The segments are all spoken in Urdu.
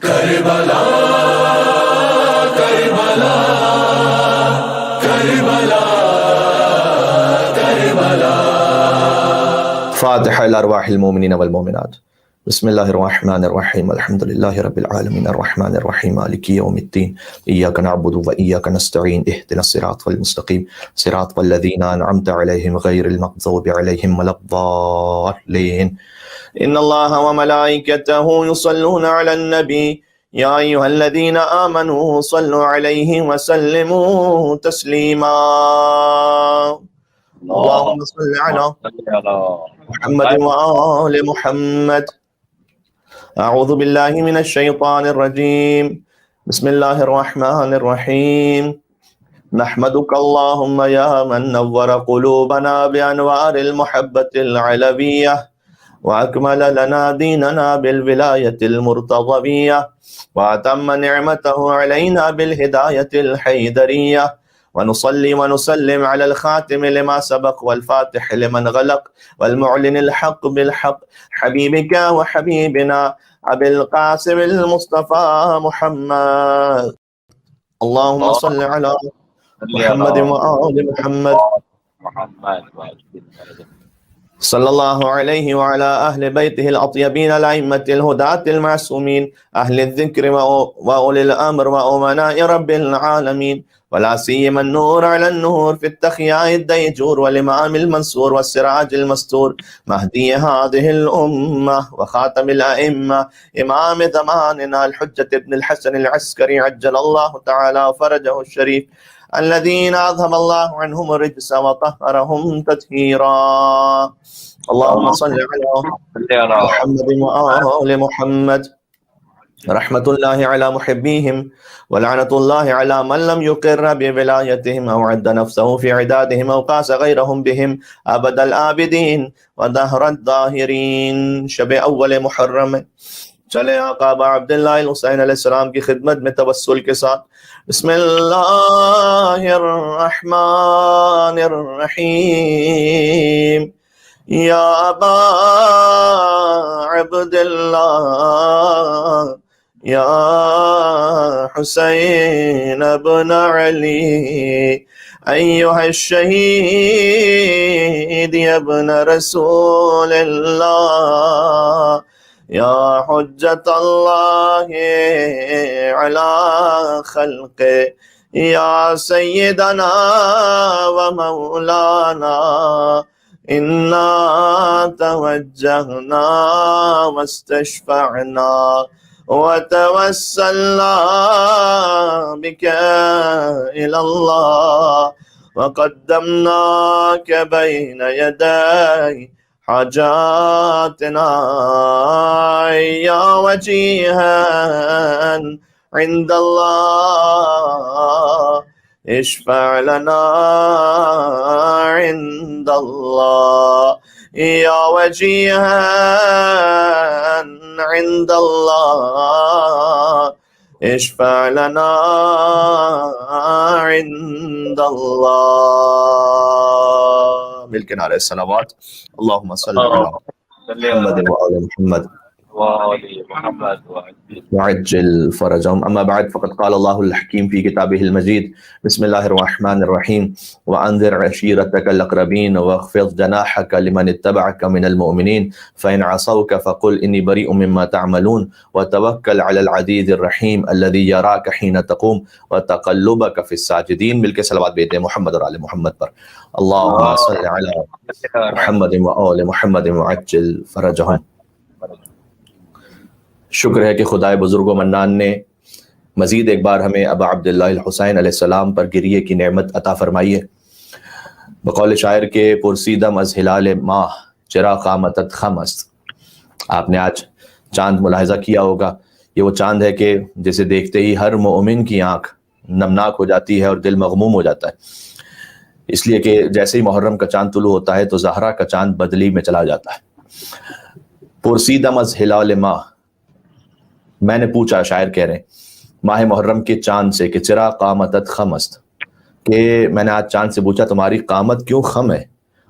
کربلا کربلا کربلا کربلا. فاتحة إلى أرواح المؤمنين والمؤمنات. بسم الله الرحمن الرحيم. الحمد لله رب العالمين الرحمن الرحيم مالك يوم الدين إياك نعبد وإياك نستعين اهدنا الصراط المستقيم صراط الذين أنعمت عليهم غير المغضوب عليهم ولا الضالين. إن الله وملائكته يصلون على النبي يا أيها الذين آمنوا صلوا عليه وسلموا تسليما. اللهم صل على محمد وآل محمد. أعوذ بالله من الشيطان الرجيم. بسم الله الرحمن الرحيم. نحمدك اللهم يا من نور قلوبنا بأنوار المحبة العلوية وأكمل لنا ديننا بالولاية المرتضوية وأتم نعمته علينا بالهداية الحيدرية، ونصلي ونسلم على الخاتم لما سبق والفاتح لمن غلق والمعلن الحق بالحق حبيبك وحبيبنا أبي القاسم المصطفى محمد. اللهم صل على محمد وآل محمد صلى الله عليه وعلى أهل بيته الأطيبين الأئمة الهداة المعصومين أهل الذكر وأولي الأمر وأمناء رب العالمين، ولا سيما النور على النور في التخياء الديجور والإمام المنصور والسراج المستور مهدي هذه الأمة وخاتم الأئمة إمام زماننا الحجة ابن الحسن العسكري عجل الله تعالى فرجه الشريف، الذين أذهب الله عنهم الرجس وطهرهم تطهيرا. اللهم صل على محمد وآل محمد. رحمة الله على محبيهم ولعنة الله على من لم يقر بولايتهم أو عد نفسه في عدادهم أو قاس غيرهم بهم أبد الآبدين ودهر الظاهرين. شب اول محرم چلے آقا ابا عبداللہ الحسین علیہ السلام کی خدمت میں توسل کے ساتھ بسم اللہ الرحمن الرحیم. یا ابا عبداللہ یا حسین ابن علی ایہا الشہید ابن رسول اللہ یا حجت اللہ علی خلق یا سیدنا و مولانا انا توجہنا واستشفعنا وتوسلنا بك إلى الله وقدمناك بين يدي حاجاتنا يا وجيها عند الله اشفع لنا عند الله يا وجيها عند الله اشفع لنا عند الله. مل کے نعرہ الصلوات. اللهم صل على محمد وآل محمد وعجل فرجهم. أما بعد فقد قال الله الحكيم في كتابه المجيد بسم الله الرحمن الرحيم وأنذر عشيرتك الأقربين واخفض جناحك لمن اتبعك من المؤمنين فإن عصوك فقل إني بريء مما تعملون وتوكل على العزيز الرحيم الذي يراك حين تقوم وتقلبك في الساجدين. مل کے صلوات بیتے ہیں محمد اور آل محمد پر. اللهم صل على محمد وآل محمد وعجل فرجهم. شکر ہے کہ خدائے بزرگ و منان نے مزید ایک بار ہمیں ابا عبداللہ الحسین علیہ السلام پر گریے کی نعمت عطا فرمائی ہے. بقول شاعر کے پرسیدم از ہلال ماہ چرا قامتت خمست. آپ نے آج چاند ملاحظہ کیا ہوگا. یہ وہ چاند ہے کہ جسے دیکھتے ہی ہر مومن کی آنکھ نمناک ہو جاتی ہے اور دل مغموم ہو جاتا ہے، اس لیے کہ جیسے ہی محرم کا چاند طلوع ہوتا ہے تو زہرا کا چاند بدلی میں چلا جاتا ہے. پرسیدم از ہلال ماہ، میں نے پوچھا، شاعر کہہ رہے ہیں ماہ محرم کے چاند سے کہ چرا قامتت خمست، کہ میں نے آج چاند سے پوچھا تمہاری قامت کیوں خم ہے؟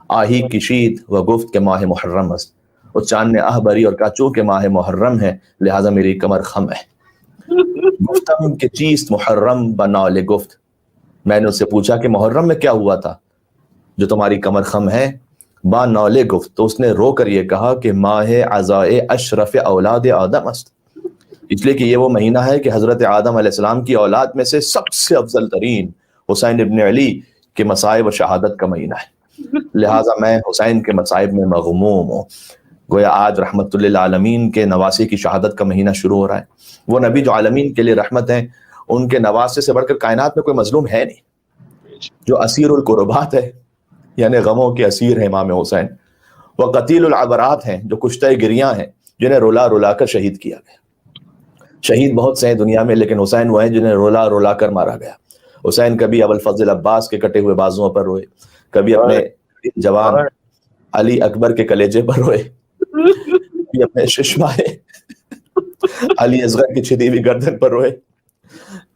آہی کشید و گفت کہ ماہ محرم است. اس چاند نے آہ بری اور کہا چونکہ ماہ محرم ہے لہٰذا میری کمر خم ہے. گفتم کہ چیست محرم بنال گفت، میں نے اس سے پوچھا کہ محرم میں کیا ہوا تھا جو تمہاری کمر خم ہے؟ با نال گفت، تو اس نے رو کر یہ کہا کہ ماہ عزائے اشرف اولاد آدم است، اس لیے کہ یہ وہ مہینہ ہے کہ حضرت آدم علیہ السلام کی اولاد میں سے سب سے افضل ترین حسین ابن علی کے مصائب و شہادت کا مہینہ ہے، لہٰذا میں حسین کے مصائب میں مغموم ہوں۔ گویا آج رحمت للعالمین کے نواسے کی شہادت کا مہینہ شروع ہو رہا ہے۔ وہ نبی جو عالمین کے لیے رحمت ہیں، ان کے نواسے سے بڑھ کر کائنات میں کوئی مظلوم ہے نہیں۔ جو اسیر القربات ہے، یعنی غموں کے اسیر ہیں امام حسین، وہ قتیل العبرات ہیں، جو کشتہ گریاں ہیں، جنہیں رولا رولا کر شہید کیا گیا۔ شہید بہت سے ہیں دنیا میں، لیکن حسین وہ ہیں جنہیں رولا رولا کر مارا گیا۔ حسین کبھی ابوالفضل عباس کے کٹے ہوئے بازوؤں پر روئے، کبھی اپنے جوان علی اکبر کے کلیجے پر روئے، کبھی اپنے ششمائے علی اصغر کی چھدی ہوئی گردن پر روئے،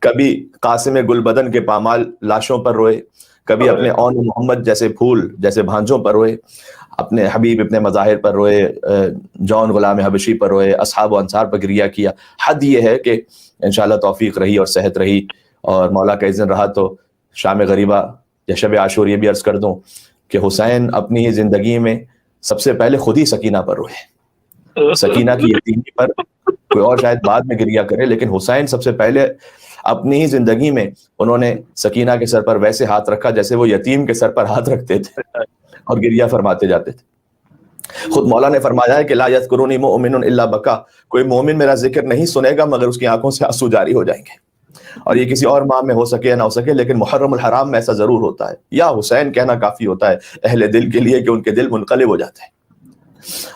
کبھی قاسم گلبدن کے پامال لاشوں پر روئے، کبھی اپنے اون محمد جیسے پھول جیسے بھانجوں پر روئے، اپنے حبیب ابن مظاہر پر روئے، جون غلام حبشی پر روئے، اصحاب و انصار پر گریہ کیا۔ حد یہ ہے کہ انشاءاللہ توفیق رہی اور صحت رہی اور مولا کا اذن رہا تو شام غریبہ یا شب عاشور یہ بھی عرض کر دوں کہ حسین اپنی ہی زندگی میں سب سے پہلے خود ہی سکینہ پر روئے۔ سکینہ کی یتیمی پر کوئی اور شاید بعد میں گریہ کرے، لیکن حسین سب سے پہلے اپنی ہی زندگی میں انہوں نے سکینہ کے سر پر ویسے ہاتھ رکھا جیسے وہ یتیم کے سر پر ہاتھ رکھتے تھے اور گریہ فرماتے جاتے تھے۔ خود مولا نے فرمایا ہے کہ لا یذکرنی مؤمن الا بکا، کوئی مومن میرا ذکر نہیں سنے گا مگر اس کی آنکھوں سے آنسو جاری ہو جائیں گے۔ اور یہ کسی اور ماہ میں ہو سکے یا نہ ہو سکے، لیکن محرم الحرام میں ایسا ضرور ہوتا ہے۔ یا حسین کہنا کافی ہوتا ہے اہل دل کے لیے کہ ان کے دل منقلب ہو جاتے ہیں۔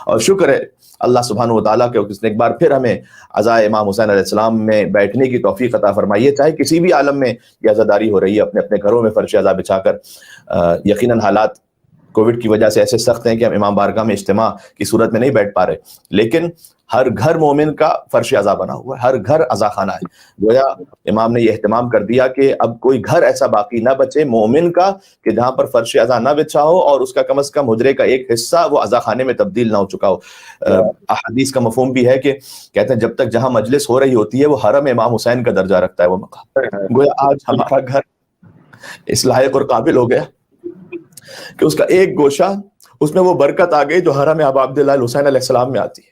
اور شکر ہے اللہ سبحانہ وتعالیٰ کہ اس نے ایک بار پھر ہمیں عزائے امام حسین علیہ السلام میں بیٹھنے کی توفیق عطا فرمائی ہے، چاہے کسی بھی عالم میں یہ عزاداری ہو رہی ہے، اپنے اپنے گھروں میں فرش عزا بچھا کر۔ یقیناً حالات کووڈ کی وجہ سے ایسے سخت ہیں کہ ہم امام بارگاہ میں اجتماع کی صورت میں نہیں بیٹھ پا رہے، لیکن ہر گھر مومن کا فرش عزا بنا ہوا ہے، ہر گھر عزا خانہ ہے۔ گویا امام نے یہ اہتمام کر دیا کہ اب کوئی گھر ایسا باقی نہ بچے مومن کا کہ جہاں پر فرش عزا نہ بچھا ہو اور اس کا کم از کم حجرے کا ایک حصہ وہ عزا خانے میں تبدیل نہ ہو چکا ہو۔ احادیث کا مفہوم بھی ہے کہ کہتے ہیں جب تک جہاں مجلس ہو رہی ہوتی ہے وہ حرم امام حسین کا درجہ رکھتا ہے وہ مقام۔ گویا آج ہمارا گھر اس لائق اور قابل ہو گیا کہ اس کا ایک گوشہ، اس میں وہ برکت آ گئی جو حرم ابا عبداللہ الحسین علیہ السلام میں آتی ہے۔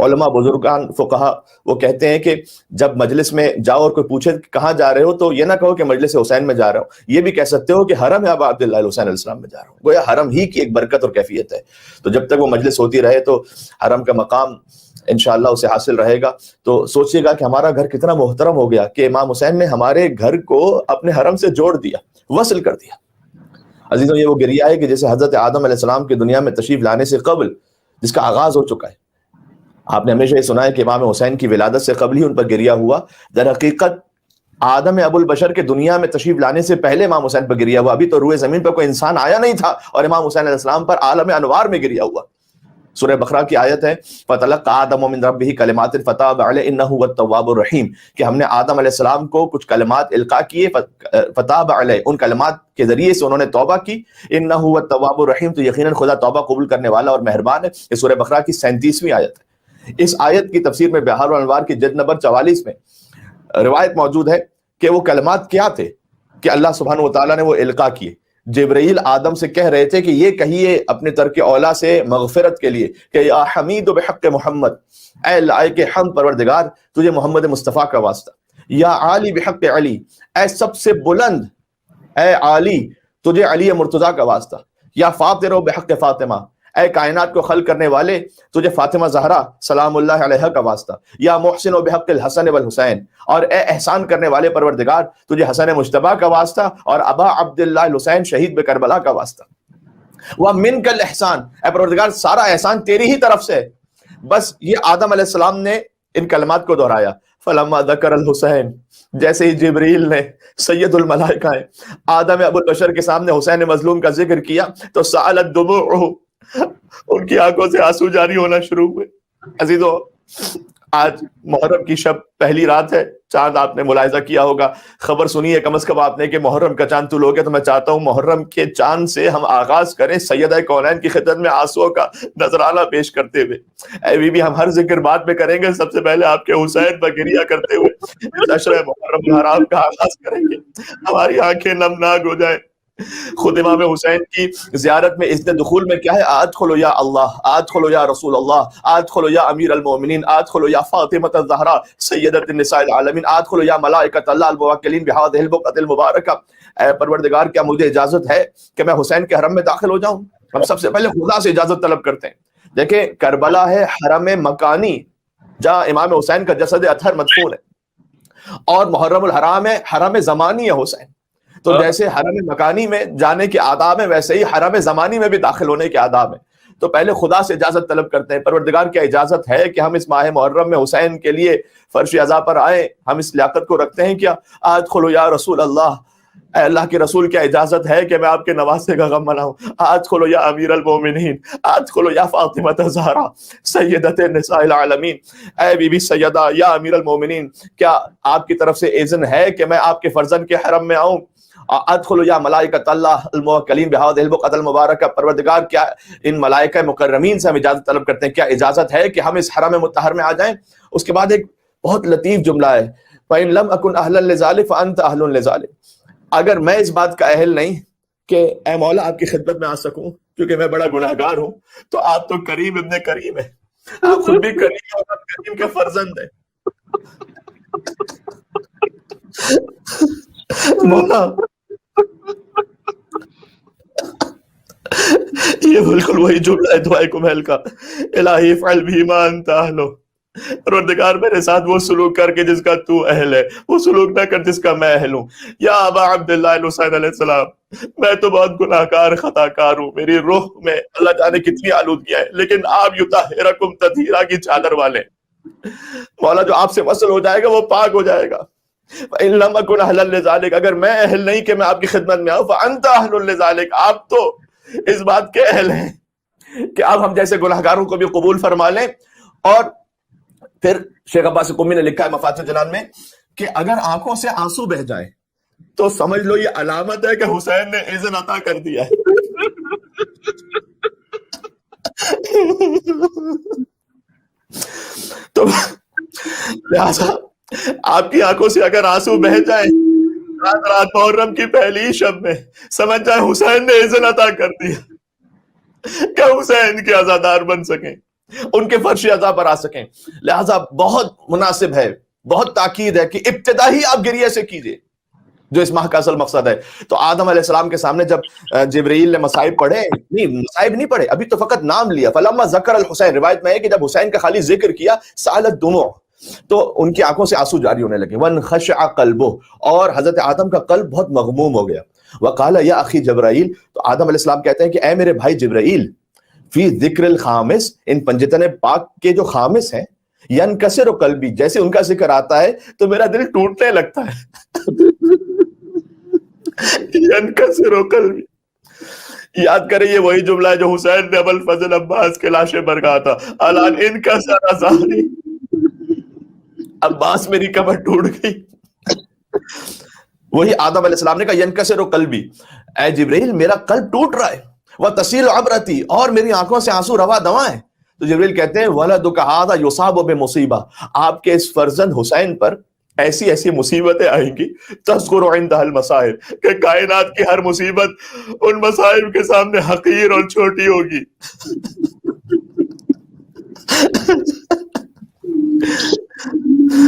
علماء بزرگان فقہا وہ کہتے ہیں کہ جب مجلس میں جاؤ اور کوئی پوچھے کہ کہاں جا رہے ہو تو یہ نہ کہو کہ مجلس حسین میں جا رہا ہوں، یہ بھی کہہ سکتے ہو کہ حرم ابا عبداللہ الحسین علیہ السلام میں جا رہا ہوں۔ گویا حرم ہی کی ایک برکت اور کیفیت ہے۔ تو جب تک وہ مجلس ہوتی رہے تو حرم کا مقام انشاءاللہ اسے حاصل رہے گا۔ تو سوچئے گا کہ ہمارا گھر کتنا محترم ہو گیا کہ امام حسین نے ہمارے گھر کو اپنے حرم سے جوڑ دیا، وصل کر دیا۔ عزیزوں، یہ وہ گریہ ہے کہ جیسے حضرت آدم علیہ السلام کی دنیا میں تشریف لانے سے قبل جس کا آغاز ہو چکا ہے۔ آپ نے ہمیشہ یہ سنا ہے کہ امام حسین کی ولادت سے قبل ہی ان پر گریہ ہوا، در حقیقت آدم ابو البشر کے دنیا میں تشریف لانے سے پہلے امام حسین پر گریہ ہوا۔ ابھی تو روئے زمین پر کوئی انسان آیا نہیں تھا اور امام حسین علیہ السلام پر عالم انوار میں گریہ ہوا۔ سورہ بقرہ کی آیت ہے فَتَلَقَّىٰ آدَمُ مِن رَبِّهِ كَلِمَاتٍ فَتَابَ عَلَيْهِ إِنَّهُ هُوَ التَّوَّابُ الرَّحِيمُ، کہ ہم نے آدم علیہ السلام کو کچھ کلمات القاء کیے، فَتَابَ عَلَيْهِ، ان کلمات کے ذریعے سے انہوں نے توبہ کی، إِنَّهُ هُوَ التَّوَّابُ الرَّحِيمُ، تو یقیناً خدا توبہ قبول کرنے والا اور مہربان ہے۔ یہ سورہ بقرہ کی 37ویں آیت ہے۔ اس آیت کی تفسیر میں بہار الانوار کی جلد نمبر 44 میں روایت موجود ہے کہ وہ کلمات کیا تھے کہ اللہ سبحانہ وتعالیٰ نے وہ القاء کیے۔ جبرائیل آدم سے کہہ رہے تھے کہ یہ کہیے اپنے ترک اولا سے مغفرت کے لیے کہ یا حمید بحق محمد، اے لائق حمد پروردگار تجھے محمد مصطفیٰ کا واسطہ، یا عالی بحق علی، اے سب سے بلند، اے عالی تجھے علی مرتضیٰ کا واسطہ، یا فاطر بحق فاطمہ، اے کائنات کو خلق کرنے والے تجھے فاطمہ زہرا سلام اللہ علیہا کا واسطہ، یا محسن و بحق الحسن والحسین، اور اے احسان کرنے والے پروردگار تجھے حسن مجتبیٰ کا واسطہ اور ابا عبداللہ الحسین شہید بکربلا کا واسطہ۔ وَمِنْكَ الْإِحْسَانُ، اے پروردگار سارا احسان تیری ہی طرف سے۔ بس یہ آدم علیہ السلام نے ان کلمات کو دہرایا۔ فَلَمَّا ذَكَرَ الْحُسَيْنَ، جیسے ہی جبریل نے سید الملائکہ آدم ابو البشر کے سامنے حسین مظلوم کا ذکر کیا تو سالت دموعہ، ان کی آنکھوں سے آنسو جاری ہونا شروع ہوئے۔ عزیزو، آج محرم کی شب پہلی رات ہے، چاند آپ نے ملاحظہ کیا ہوگا، خبر سنی ہے کم از کم آپ نے کہ محرم کا چاند طلوع ہو گیا، تو میں چاہتا ہوں محرم کے چاند سے ہم آغاز کریں سیدہ کونین کی خدمت میں آنسوؤں کا نذرانہ پیش کرتے ہوئے۔ اے بی بی، ہم ہر ذکر بعد میں کریں گے، سب سے پہلے آپ کے حسین پر گریہ کرتے ہوئے اس عشرہ محرم الحرام کا آغاز کریں گے، ہماری آنکھیں نمناک ہو جائیں۔ خود امام حسین کی زیارت میں اذن دخول میں کیا ہے؟ ادخلوا یا اللہ، ادخلوا یا رسول اللہ، ادخلوا یا امیر المومنین، ادخلوا یا فاطمہ الزہرا سیدۃ النساء العالمین، ادخلوا یا ملائکۃ اللہ الموکلین بہذہ البقعۃ المبارکہ۔ اے پروردگار، کیا مجھے اجازت ہے کہ میں حسین کے حرم میں داخل ہو جاؤں؟ ہم سب سے پہلے خدا سے اجازت طلب کرتے ہیں۔ دیکھیں، کربلا ہے حرم مکانی جہاں امام حسین کا جسد اطہر مدفون ہے، اور محرم الحرام ہے حرم زمانی ہے حسین۔ تو جیسے حرم مکانی میں جانے کے آداب ہیں، ویسے ہی حرم زمانی میں بھی داخل ہونے کے آداب ہیں۔ تو پہلے خدا سے اجازت طلب کرتے ہیں، پروردگار کیا اجازت ہے کہ ہم اس ماہ محرم میں حسین کے لیے فرش عزا پر آئیں؟ ہم اس لیاقت کو رکھتے ہیں کیا؟ ادخلوا یا رسول اللہ، اے اللہ کے رسول، کیا اجازت ہے کہ میں آپ کے نواسے کا غم مناؤں؟ ادخلوا یا امیر المومنین، ادخلوا یا فاطمہ الزہرا سیدۃ النساء العالمین۔ اے بی بی سیدہ، یا امیر المومنین، کیا آپ کی طرف سے اذن ہے کہ میں آپ کے فرزند کے حرم میں آؤں؟ ادخلوا یا ملائکۃ اللہ الموکلین بہذہ البقعۃ المبارکہ۔ پروردگار، کیا ان ملائکہ مکرمین سے ہم اجازت طلب کرتے ہیں، کیا اجازت ہے کہ ہم اس حرم مطہر میں آ جائیں؟ اس کے بعد ایک بہت لطیف جملہ ہے، فَإِن لَمْ أَكُنْ أَهْلًا لِذَلِكَ فَأَنْتَ أَهْلٌ لِذَلِكَ۔ اگر میں اس بات کا اہل نہیں کہ اے مولا آپ کی خدمت میں آ سکوں، کیونکہ میں بڑا گناہگار ہوں، تو آپ تو کریم ابن کریم ہے، آپ خود بھی کریم اور آپ کریم کے فرزند ہیں۔ مولا، یہ بالکل وہی جملہ ہے دعائے کمیل کا، الہی افعل بھی ما انت اہلو۔ پروردگار، میرے ساتھ وہ سلوک کر کے جس کا تو اہل ہے، وہ سلوک نہ کر جس کا میں اہل ہوں۔ یا ابا عبداللہ الحسین علیہ السلام، میں تو بہت گناہگار خطا کار ہوں، میری روح میں اللہ جانے کتنی آلودگیاں ہیں، لیکن آپ یطہرکم تطہیرا کی چادر والے۔ مولا، جو آپ سے وصل ہو جائے گا وہ پاک ہو جائے گا۔ فَإِن لَمْ أَكُنْ أَهْلًا لِذَلِكَ، اگر میں اہل نہیں کہ میں آپ کی خدمت میں آؤں، فَأَنْتَ أَهْلٌ لِذَلِكَ، آپ تو اس بات کے اہل ہیں کہ آپ ہم جیسے گناہگاروں کو بھی قبول فرما لیں۔ اور پھر شیخ عباس قمی نے لکھا ہے مفاتیح الجنان میں کہ اگر آنکھوں سے آنسو بہ جائیں تو سمجھ لو یہ علامت ہے کہ حسین نے اذن عطا کر دیا ہے۔ تو لہذا آپ کی آنکھوں سے اگر آنسو بہ جائیں رات محرم کی پہلی شب میں، سمجھ جائیں حسین نے اذن عطا کر دیا کہ حسین کے عزادار بن سکیں، ان کے فرش عزا پر آ سکیں۔ لہذا بہت مناسب ہے، بہت تاکید ہے کہ ابتدا ہی آپ گریہ سے کیجئے، جو اس ماہ کا اصل مقصد ہے۔ تو آدم علیہ السلام کے سامنے جب جبرائیل نے مصائب پڑھے، نہیں مصائب نہیں پڑھے، ابھی تو فقط نام لیا، فلما ذکر الحسین، روایت میں ہے کہ جب حسین کا خالی ذکر کیا، سالت دموع، تو ان کی آنکھوں سے آنسو جاری ہونے لگے، وانخشع قلبہ، اور حضرت آدم کا قلب بہت مغموم ہو گیا۔ وقال یا اخی جبرائیل، تو آدم علیہ السلام کہتے ہیں کہ اے میرے بھائی جبرائیل، فی ذکر الخامس، ان پنجتن پاک کے جو خامس ہیں، ینکسر قلبی، جیسے ان کا ذکر آتا ہے تو میرا دل ٹوٹنے لگتا ہے۔ ینکسر قلبی، یاد کریں یہ وہی جملہ ہے جو حسین نے ابوالفضل عباس کے لاشے پر کہا تھا، الان انکسر ظہری، عباس میری کمر ٹوٹ گئی۔ وہی آدم علیہ السلام نے کہا ینکسر قلبی، اے جبرائیل میرا قلب ٹوٹ رہا ہے، وتسیل عبرتی، اور میری آنکھوں سے آنسو روا دواں ہیں۔ تو جبرائیل کہتے ہیں ولدک ھذا یصاب بمصیبہ، آپ کے اس فرزند حسین پر ایسی ایسی مصیبتیں آئیں گی، تذکر عندها المصائب، کہ کائنات کی ہر مصیبت ان مصائب کے سامنے حقیر اور چھوٹی ہوگی۔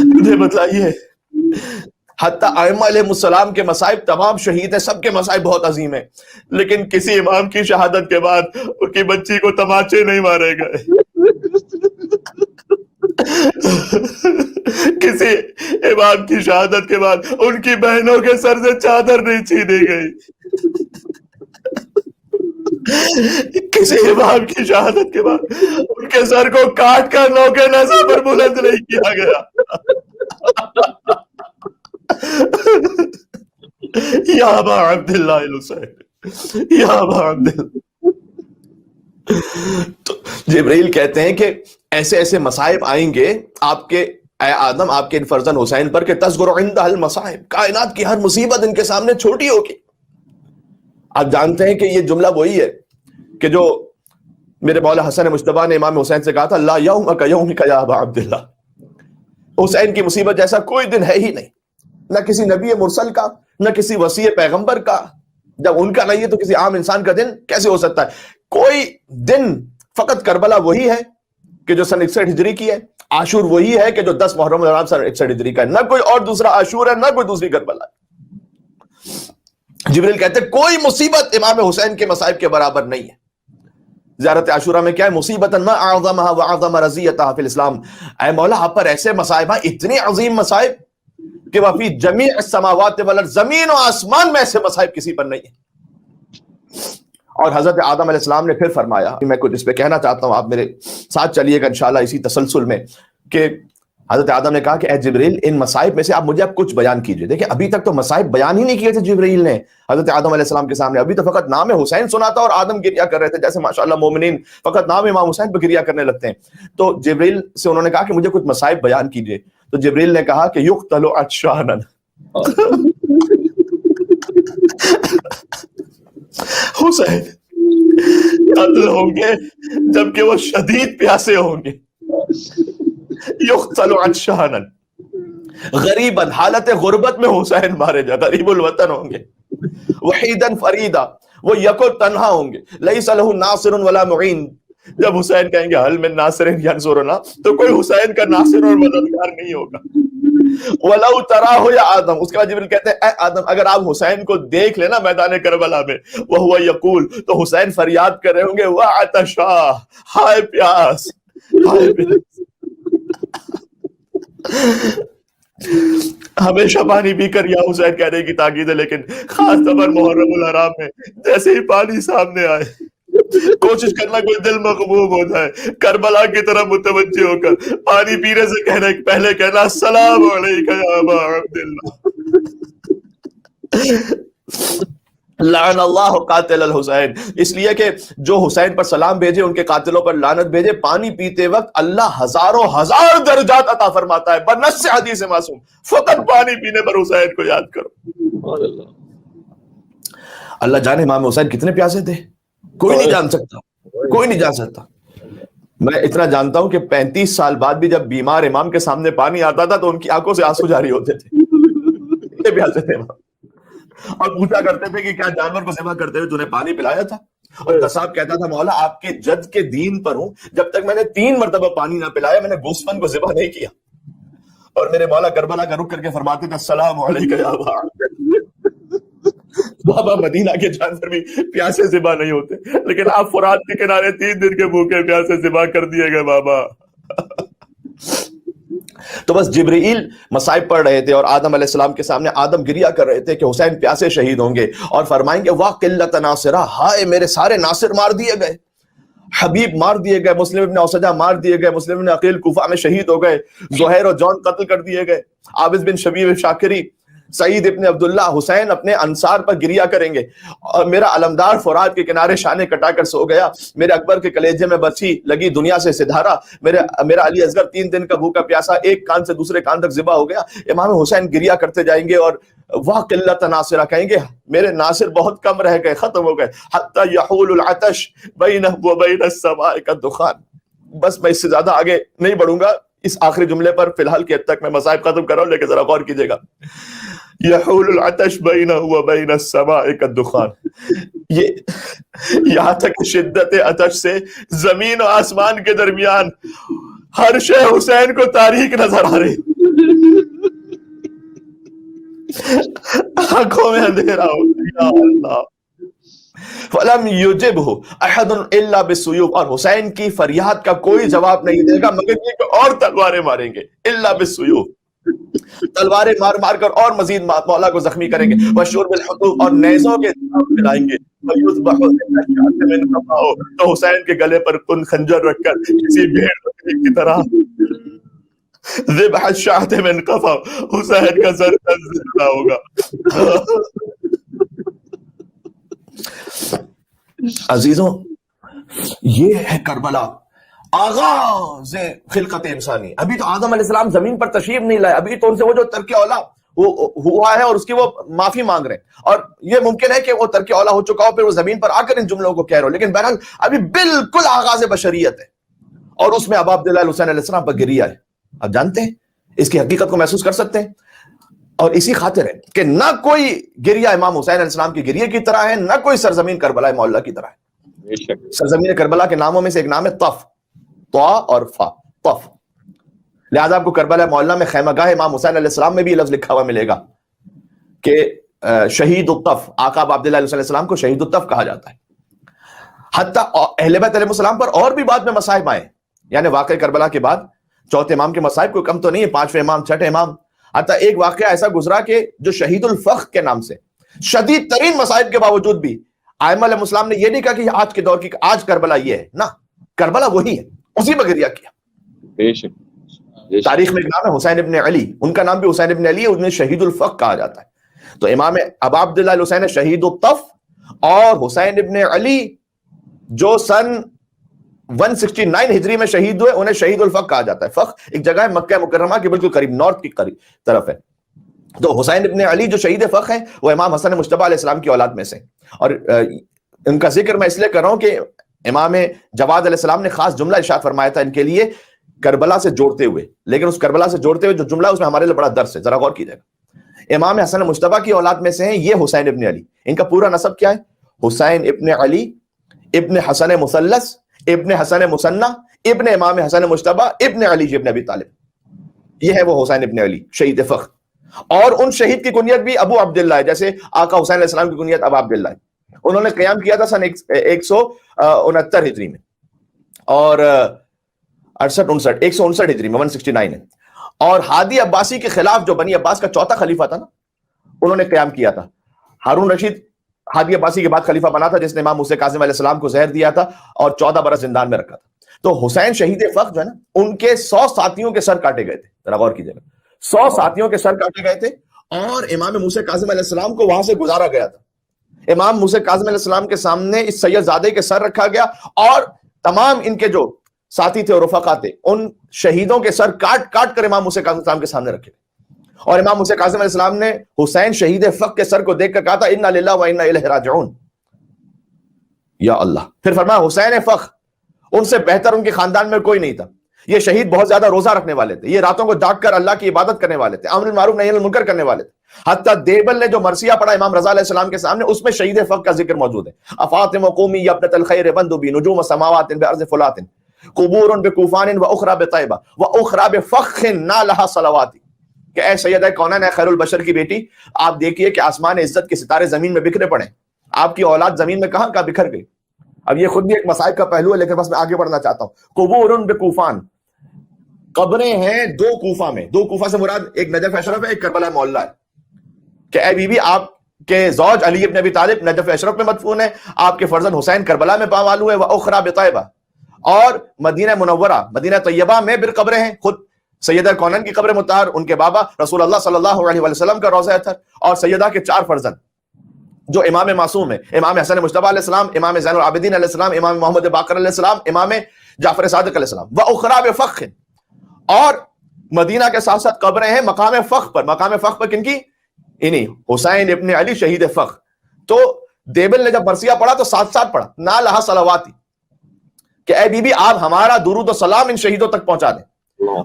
مجھے بتائیے، حتیٰ ائمہ علیہ السلام کے مصائب تمام شہید ہیں، سب کے مصائب بہت عظیم ہیں، لیکن کسی امام کی شہادت کے بعد ان کی بچی کو تماچے نہیں مارے گئے، کسی امام کی شہادت کے بعد ان کی بہنوں کے سر سے چادر نہیں چھینی گئی، کسی امام کی شہادت کے بعد ان کے سر کو کاٹ کر نوکے نیزہ پر بلند نہیں کیا گیا۔ یا ابا عبداللہ الحسین، یا ابا عبداللہ۔ تو جبرائیل کہتے ہیں کہ ایسے ایسے مصائب آئیں گے آپ کے اے آدم آپ کے ان فرزند حسین پر کہ تصغر عندہ المصائب، کائنات کی ہر مصیبت ان کے سامنے چھوٹی ہوگی۔ آپ جانتے ہیں کہ یہ جملہ وہی ہے کہ جو میرے مولا حسن مجتبیٰ نے امام حسین سے کہا تھا، لا یومک یومک یا ابا عبداللہ، حسین کی مصیبت جیسا کوئی دن ہے ہی نہیں، نہ کسی نبی مرسل کا، نہ کسی وصی پیغمبر کا۔ جب ان کا نہیں ہے تو کسی عام انسان کا دن کیسے ہو سکتا ہے؟ کوئی دن فقط کربلا وہی ہے کہ جو سن 61 ہجری کی ہے، عاشور وہی ہے کہ جو 10 محرم الحرام سن 61 ہجری کا ہے، نہ کوئی اور دوسرا عاشور ہے، نہ کوئی دوسری کربلا ہے۔ جبریل کہتے ہیں کوئی مصیبت امام حسین کے مصائب کے برابر نہیں ہے۔ زیارت عاشورہ میں کیا ہے؟ مصیبتاً ما اعظمها واعظم رضیتها فی الاسلام، اے مولا آپ پر ایسے مصائب ہیں، اتنے عظیم مصائب کہ وفی جمیع السماوات والارض، زمین و آسمان میں ایسے مصائب کسی پر نہیں ہے۔ اور حضرت آدم علیہ السلام نے پھر فرمایا، میں کچھ اس پہ کہنا چاہتا ہوں، آپ میرے ساتھ چلیے گا انشاءاللہ اسی تسلسل میں، کہ حضرت آدم نے کہا کہ اے جبریل ان مصائب میں سے آپ مجھے اب کچھ بیان کیجئے۔ دیکھیں ابھی تک تو مصائب بیان ہی نہیں کیے تھے جبریل نے حضرت آدم علیہ السلام کے سامنے، ابھی تو فقط نام حسین سنا تھا اور آدم گریہ کر رہے تھے، جیسے ماشاءاللہ مومنین فقط نام امام حسین پہ گریہ کرنے لگتے ہیں۔ تو جبریل سے انہوں نے کہا کہ مجھے کچھ مصائب بیان کیجئے، تو جبریل نے کہا کہ یقتل عطشانا، حسین قتل ہوں گے جبکہ وہ شدید پیاسے ہوں گے، یقتل عطشانا، غریباً حالت غربت میں حسین مارے جائے، غریب الوطن ہوں گے، وحیداً فریدا، وہ یکو تنہا ہوں گے، لیس لہ ناصر ولا معین، جب حسین کہیں گے حل من ناصر ینصرنا، تو کوئی حسین کا ناصر اور مددگار نہیں ہوگا۔ وَلَوْ تَرَاهُ یا آدم، اس کے بعد جبریل کہتے ہیں اے آدم اگر آپ حسین کو دیکھ لینا میدان کربلا میں، وَهُوَ يَقُول، تو حسین فریاد کر رہے ہوں گے وَعَطَشَا، ہائے پیاس، ہائے پیاس۔ ہمیشہ پانی پی کر یا حسین کہنے کی تاکید ہے، لیکن خاص طور پر محرم الحرام میں جیسے ہی پانی سامنے آئے کوشش کرنا کوئی دل مغموم ہو جائے، کربلا کی طرف متوجہ ہو کر پانی پینے سے پہلے کہنا السلام علیکم یا ابا عبداللہ، لعن اللہ قاتل الحسین، اس لیے کہ جو حسین پر سلام بھیجے ان کے قاتلوں پر لعنت بھیجے۔ پانی پیتے وقت اللہ ہزاروں ہزار درجات عطا فرماتا ہے بنص حدیث معصوم، فقط پانی پینے پر حسین کو یاد کرو۔ اللہ جانے امام حسین کتنے پیاسے تھے، کوئی نہیں جان سکتا، کوئی نہیں جان سکتا۔ میں اتنا جانتا ہوں کہ 35 سال بعد بھی جب بیمار امام کے سامنے پانی آتا تھا تو ان کی آنکھوں سے آنسو جاری ہوتے تھے، اتنے پیاسے تھے امام۔ اور پوچھا کرتے تھے کہ کیا جانور کو ذبح کرتے ہوئے تُو نے پانی پلایا تھا؟ اور قصاب کہتا تھا مولا آپ کے جد کے دین پر ہوں، جب تک میں نے 3 مرتبہ پانی نہ پلایا میں نے گوسفند کو ذبح نہیں کیا۔ اور میرے مولا کربلا کا رخ کر کے فرماتے تھے السلام علیکم یا ابا عبداللہ۔ بابا مدینہ کے جانور بھی پیاسے ذبح نہیں ہوتے، لیکن آپ فرات کے کنارے 3 دن کے بھوکے پیاسے ذبح کر دیے گئے بابا۔ تو بس جبرائیل مصائب پڑھ رہے تھے اور آدم علیہ السلام کے سامنے آدم گریہ کر رہے تھے کہ حسین پیاسے شہید ہوں گے، اور فرمائیں گے واہ قلت ناصرہ، ہائے میرے سارے ناصر مار دیے گئے، حبیب مار دیے گئے، مسلم ابن اوسجہ مار دیے گئے، مسلم ابن عقیل کوفہ میں شہید ہو گئے، زہیر اور جون قتل کر دیے گئے، عابد بن شبیب شاکری، سعید ابن عبداللہ، حسین اپنے انصار پر گریہ کریں گے، اور میرا علمدار فرات کے کنارے شانے کٹا کر سو گیا، میرے اکبر کے کلیجے میں برچھی لگی دنیا سے سدھارا، میرا علی اصغر 3 دن کا بھوکا پیاسا ایک کان سے دوسرے کان تک ذبح ہو گیا۔ امام حسین گریہ کرتے جائیں گے اور واہ قلت ناصرہ، کہیں گے میرے ناصر بہت کم رہ گئے، ختم ہو گئے، حتی یحول العطش بینہ و بین السماء کالدخان۔ بس میں اس سے زیادہ آگے نہیں بڑھوں گا، اس آخری جملے پر فی الحال کی حد تک میں مصائب ختم کر رہا ہوں، لیکن ذرا غور کیجئے گا۔ یحول العطش بینہ و بین السماء کالدخان، یہاں تک کہ شدت عطش سے زمین و آسمان کے درمیان ہر شے حسین کو تاریک نظر آ رہی، آنکھوں میں اندھیرا ہو، یا اللہ۔ فلم یجبہ احد الا بالسیوف، اور حسین کی فریاد کا کوئی جواب نہیں دے گا مگر یہ کہ اور تلواریں ماریں گے، الا بالسیوف، تلواریں مار مار کر اور مزید مولا کو زخمی کریں گے، وشرب الحطب، اور نیزوں کے دام پلائیں گے، ویذبح من قفاہ، تو حسین کے گلے پر کن خنجر رکھ کر کسی بھیڑ بکری کی طرح ذبح الشاة من قفا، حسین کا سر زندہ ہوگا۔ عزیزوں یہ ہے کربلا، آغاز خلقت انسانی. ابھی تو آدم علیہ السلام زمین پر تشریف نہیں لائے, ابھی تو ان سے وہ جو ترک اولا ہوا ہے اور اس کی وہ معافی مانگ رہے ہیں, اور یہ ممکن ہے کہ وہ ترک اولا ہو چکا ہو پھر وہ زمین پر آ کر ان جملوں کو کہہ رہے ہو, لیکن بہرحال ابھی بالکل آغاز بشریت ہے, اور اس میں ابا عبداللہ حسین علیہ السلام پر گریا ہے. آپ جانتے ہیں اس کی حقیقت کو محسوس کر سکتے ہیں, اور اسی خاطر ہے کہ نہ کوئی گریا امام حسین علیہ السلام کی گریے کی طرح ہے, نہ کوئی سرزمین کربلا معلّہ کی طرح ہے. سرزمین کربلا کے ناموں میں سے ایک نام ہے طف, طا اور فا, طف. لہذا آپ کو کربلا معلّہ میں خیمہ گاہ امام حسین علیہ السلام میں بھی لفظ لکھا ہوا ملے گا کہ شہید الطف, آقا ابا عبداللہ علیہ السلام کو شہید الطف کہا جاتا ہے. حتیٰ اہل بیت علیہ السلام پر اور بھی بعد میں مصائب آئے, یعنی واقعہ کربلا کے بعد چوتھے امام کے مصائب کوئی کم تو نہیں ہے, پانچویں امام, چھٹے امام. حتیٰ ایک واقعہ ایسا گزرا کہ جو شہید الفخ کے نام سے شدید ترین مصائب کے باوجود بھی ائمہ علیہ السلام نے یہ نہیں کہا کہ آج کے دور کی آج کربلا یہ ہے, نہ, کربلا وہی ہے, اسی پر گریا کیا. تاریخ میں ایک نام ہے حسین ابن علی, ان کا نام بھی حسین ابن علی ہے, انہیں شہید الفخ کہا جاتا ہے. تو امام ابا عبداللہ الحسین شہید الطف اور حسین ابن علی جو سن 169 ہجری میں شہید ہوئے, انہیں شہید الفخ کہا جاتا ہے. فخ ایک جگہ ہے مکہ مکرمہ کے بالکل قریب, نارتھ کی قریب طرف ہے. تو حسین ابن علی جو شہید فخ ہیں وہ امام حسن مجتبیٰ علیہ السلام کی اولاد میں سے, اور ان کا ذکر میں اس لیے کر رہا ہوں کہ امام جواد علیہ السلام نے خاص جملہ ارشاد فرمایا تھا ان کے لیے کربلا سے جوڑتے ہوئے, لیکن اس کربلا سے جوڑتے ہوئے جو جملہ اس میں ہمارے لیے بڑا درس ہے, ذرا غور کیجیے گا. امام حسن مجتبیٰ کی اولاد میں سے ہیں یہ حسین ابن علی. ان کا پورا نسب کیا ہے؟ حسین ابن علی ابن حسن مثلث ابن حسن مثنى ابن امام حسن مجتبیٰ ابن علی ابن ابی طالب. یہ ہے وہ حسین ابن علی شہید فخر, اور ان شہید کی کنیت بھی ابو عبداللہ ہے, جیسے آقا حسین علیہ السلام کی کنیت ابا عبداللہ ہے. انہوں نے قیام کیا تھا سن 169 ہجری میں, اور 159 ہجری میں 169 ہے. اور ہادی عباسی کے خلاف جو بنی عباس کا چوتھا خلیفہ تھا نا, انہوں نے قیام کیا تھا. ہارون رشید ہادی عباسی کے بعد خلیفہ بنا تھا, جس نے امام موسیٰ کاظم علیہ السلام کو زہر دیا تھا اور 14 برس زندان میں رکھا تھا. تو حسین شہید فخر جو ہے نا, ان کے 100 ساتھیوں کے سر کاٹے گئے تھے. ذرا غور کیجیے گا, 100 ساتھیوں کے سر کاٹے گئے تھے, اور امام موسیٰ کاظم علیہ السلام کو وہاں سے گزارا گیا تھا. امام موسیٰ کاظم علیہ السلام کے سامنے اس سید زادے کے سر رکھا گیا, اور تمام ان کے جو ساتھی تھے اور رفقا تھے, ان شہیدوں کے سر کاٹ کاٹ کر امام موسیٰ کاظم علیہ السلام کے سامنے رکھے. اور امام موسیٰ کاظم علیہ السلام نے حسین شہید فخر کے سر کو دیکھ کر کہا تھا انا للہ و انا الیہ راجعون, یا اللہ. پھر فرمایا حسین فخر, ان سے بہتر ان کے خاندان میں کوئی نہیں تھا. یہ شہید بہت زیادہ روزہ رکھنے والے تھے, یہ راتوں کو جاگ کر اللہ کی عبادت کرنے والے تھے, امر بالمعروف نہی عن المنکر کرنے والے تھے. حتیٰ دیبل نے جو مرثیہ پڑھا امام رضا علیہ السلام کے سامنے, اس میں شہید فخر کا ذکر موجود ہے. افاطم قومی یا ابنۃ الخیر بندبی نجوم السماوات بارض فلات قبور بکوفان واخری بطیبہ واخری بفخر نالھا صلوات. کہ اے سیدہ کونین, اے خیر البشر کی بیٹی, آپ دیکھیے کہ آسمان عزت کے ستارے زمین میں بکھرے پڑے, آپ کی اولاد زمین میں کہاں بکھر گئی. اب یہ خود بھی ایک مسائل کا پہلو ہے, لیکن بس میں آگے بڑھنا چاہتا ہوں. قبور بکوفان, قبریں ہیں 2 کوفہ میں. 2 کوفہ سے مراد ایک نجف اشرف ہے, ایک کربلا معلّہ ہے. کہ اے بی بی, آپ کے زوج علی ابن ابی طالب نجف اشرف میں مدفون ہے, آپ کے فرزند حسین کربلا میں پامال ہوئے, واخری بطیبہ, اور مدینہ منورہ مدینہ طیبہ میں بھی قبریں ہیں. خود سیدہ کونین کی قبر مطہر, ان کے بابا رسول اللہ صلی اللہ علیہ وسلم کا روضہ اطہر, اور سیدہ کے 4 فرزند جو امام معصوم ہے, امام حسن مجتبیٰ علیہ السلام, امام زین العابدین علیہ السلام, امام محمد باقر علیہ السلام, امام جعفر صادق علیہ السلام. واخری بفخر, اور مدینہ کے ساتھ ساتھ قبریں ہیں مقام فخر پر. مقام فخر پر کن کی؟ انہی حسین ابن علی شہید فخر. تو دیبل نے جب مرثیہ پڑھا تو ساتھ ساتھ پڑھا نالھا صلواتی, کہ اے بی بی آپ ہمارا درود و سلام ان شہیدوں تک پہنچا دیں.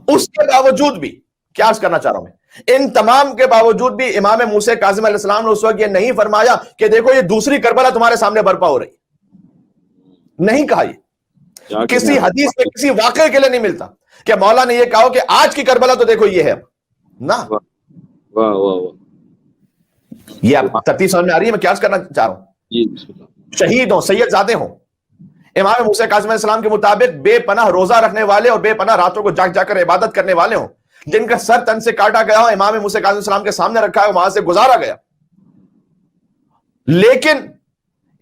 اس کے باوجود بھی, کیا عرض کرنا چاہ رہا ہوں میں, ان تمام کے باوجود بھی امام موسیٰ کاظم علیہ السلام نے اس وقت یہ نہیں فرمایا کہ دیکھو یہ دوسری کربلا تمہارے سامنے برپا ہو رہی ہے. نہیں کہا. یہ کسی حدیث میں کسی واقعے کے لیے نہیں ملتا کہ مولا نے یہ کہا کہ آج کی کربلا تو دیکھو یہ ہے نا. یہ ترتیب سمجھ میں آ رہی ہے میں کیا عرض کرنا چاہ رہا ہوں. شہید ہوں, سید زادے ہوں, امام موسیٰ کاظم علیہ السلام کے مطابق بے پناہ روزہ رکھنے والے اور بے پناہ راتوں کو جاگ جا کر عبادت کرنے والے ہوں, جن کا سر تن سے کاٹا گیا ہو, امام موسیٰ کاظم علیہ السلام کے سامنے رکھا ہے, وہاں سے گزارا گیا. لیکن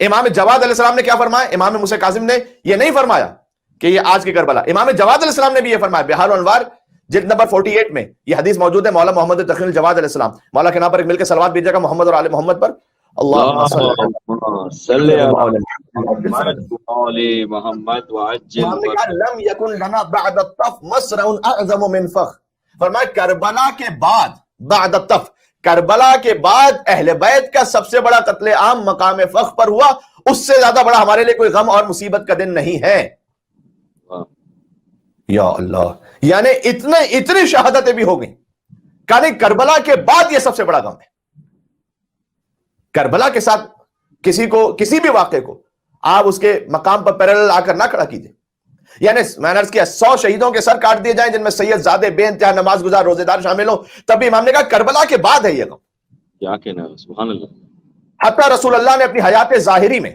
امام جواد علیہ السلام نے کیا فرمایا؟ امام موسیٰ کاظم نے یہ نہیں فرمایا کہ یہ آج کی کربلا. امام جواد علیہ السلام نے بھی یہ فرمایا. بہار الانوار جلد نمبر 48 میں یہ حدیث موجود ہے. مولا محمد تقی الجواد علیہ السلام, مولا کے نام پر ایک مل کے صلوات بھیجے گا محمد اور آل محمد پر. اللهم صل على محمد وعجل لم يكن لنا بعد الطف مصرع اعظم من فخر. فرمایا کربلا کے بعد، بعد الطف، کربلا کے بعد اہل بیت کا سب سے بڑا قتل عام مقام فخر پر ہوا، اس سے زیادہ بڑا ہمارے لیے کوئی غم اور مصیبت کا دن نہیں ہے. یا اللہ، یعنی اتنی شہادتیں بھی ہو گئیں، کہ کربلا کے بعد یہ سب سے بڑا غم ہے. کربلا کے ساتھ کسی بھی واقعے کو آپ اس کے مقام پر پیرالل آ کر نہ کھڑا کیجئے. یعنی میں نے عرض کیا 100 شہیدوں کے سر کاٹ دیے جائیں جن میں سید زادے بے انتہا نماز گزار روزے دار شامل ہوں، تب بھی امام نے کہا کربلا کے بعد ہے یہ غم. کیا کہنا ہے، سبحان اللہ. حتیٰ رسول اللہ نے اپنی حیات ظاہری میں،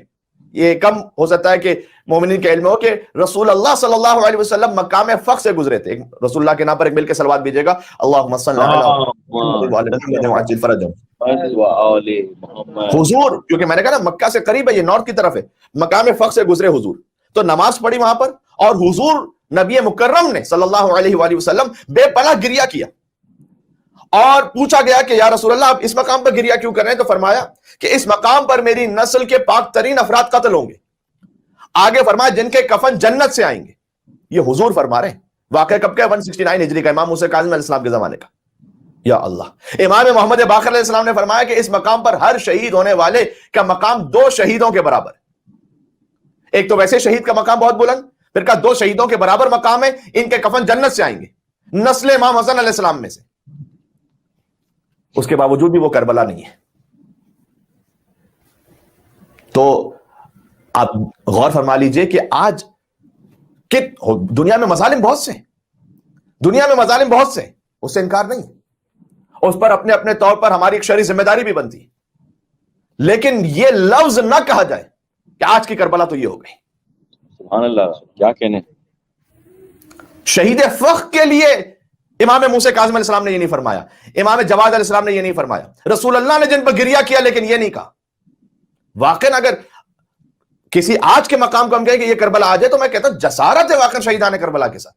یہ کم ہو سکتا ہے کہ مومنین کے علم ہو کہ رسول اللہ صلی اللہ علیہ وسلم مقام فخر سے گزرے تھے. رسول اللہ کے نام پر ایک مل کے صلوات بھیجیے گا، اللہم صلی علی محمد وعجل فرجہم. حضور، کیونکہ میں نے کہا نا مکہ سے قریب ہے، یہ نارتھ کی طرف ہے، مقام فخر سے گزرے حضور، تو نماز پڑھی وہاں پر، اور حضور نبی مکرم نے صلی اللہ علیہ وآلہ وسلم بے پناہ گریہ کیا. اور پوچھا گیا کہ یا رسول اللہ آپ اس مقام پر گریہ کیوں کر رہے ہیں؟ تو فرمایا کہ اس مقام پر میری نسل کے پاک ترین افراد قتل ہوں گے. آگے فرمایا جن کے کفن جنت سے آئیں گے. یہ حضور فرما رہے ہیں. واقعہ کب کا؟ 169 ہجری کا، امام موسیٰ کاظم علیہ السلام کے زمانے کا. یا اللہ. امام محمد باقر علیہ السلام نے فرمایا کہ اس مقام پر ہر شہید ہونے والے کا مقام 2 شہیدوں کے برابر. ایک تو ویسے شہید کا مقام بہت بلند، پھر کہا 2 شہیدوں کے برابر مقام ہے، ان کے کفن جنت سے آئیں گے، نسل امام حسن علیہ السلام میں سے. اس کے باوجود بھی وہ کربلا نہیں ہے. تو آپ غور فرما لیجئے کہ آج دنیا میں مظالم بہت سے ہیں، اس سے انکار نہیں، اس پر اپنے اپنے طور پر ہماری ایک شرعی ذمہ داری بھی بنتی ہے، لیکن یہ لفظ نہ کہا جائے کہ آج کی کربلا تو یہ ہو گئی. سبحان اللہ، کیا کہنے. شہید فخر کے لیے امام موسیٰ کاظم علیہ السلام نے یہ نہیں فرمایا، امام جواد علیہ السلام نے یہ نہیں فرمایا، رسول اللہ نے جن پر گریہ کیا لیکن یہ نہیں کہا. واقعا اگر کسی آج کے مقام کو ہم کہیں کہ یہ کربلا آ جائے تو میں کہتا ہوں جسارت ہے واقعا شہیدان کربلا کے ساتھ.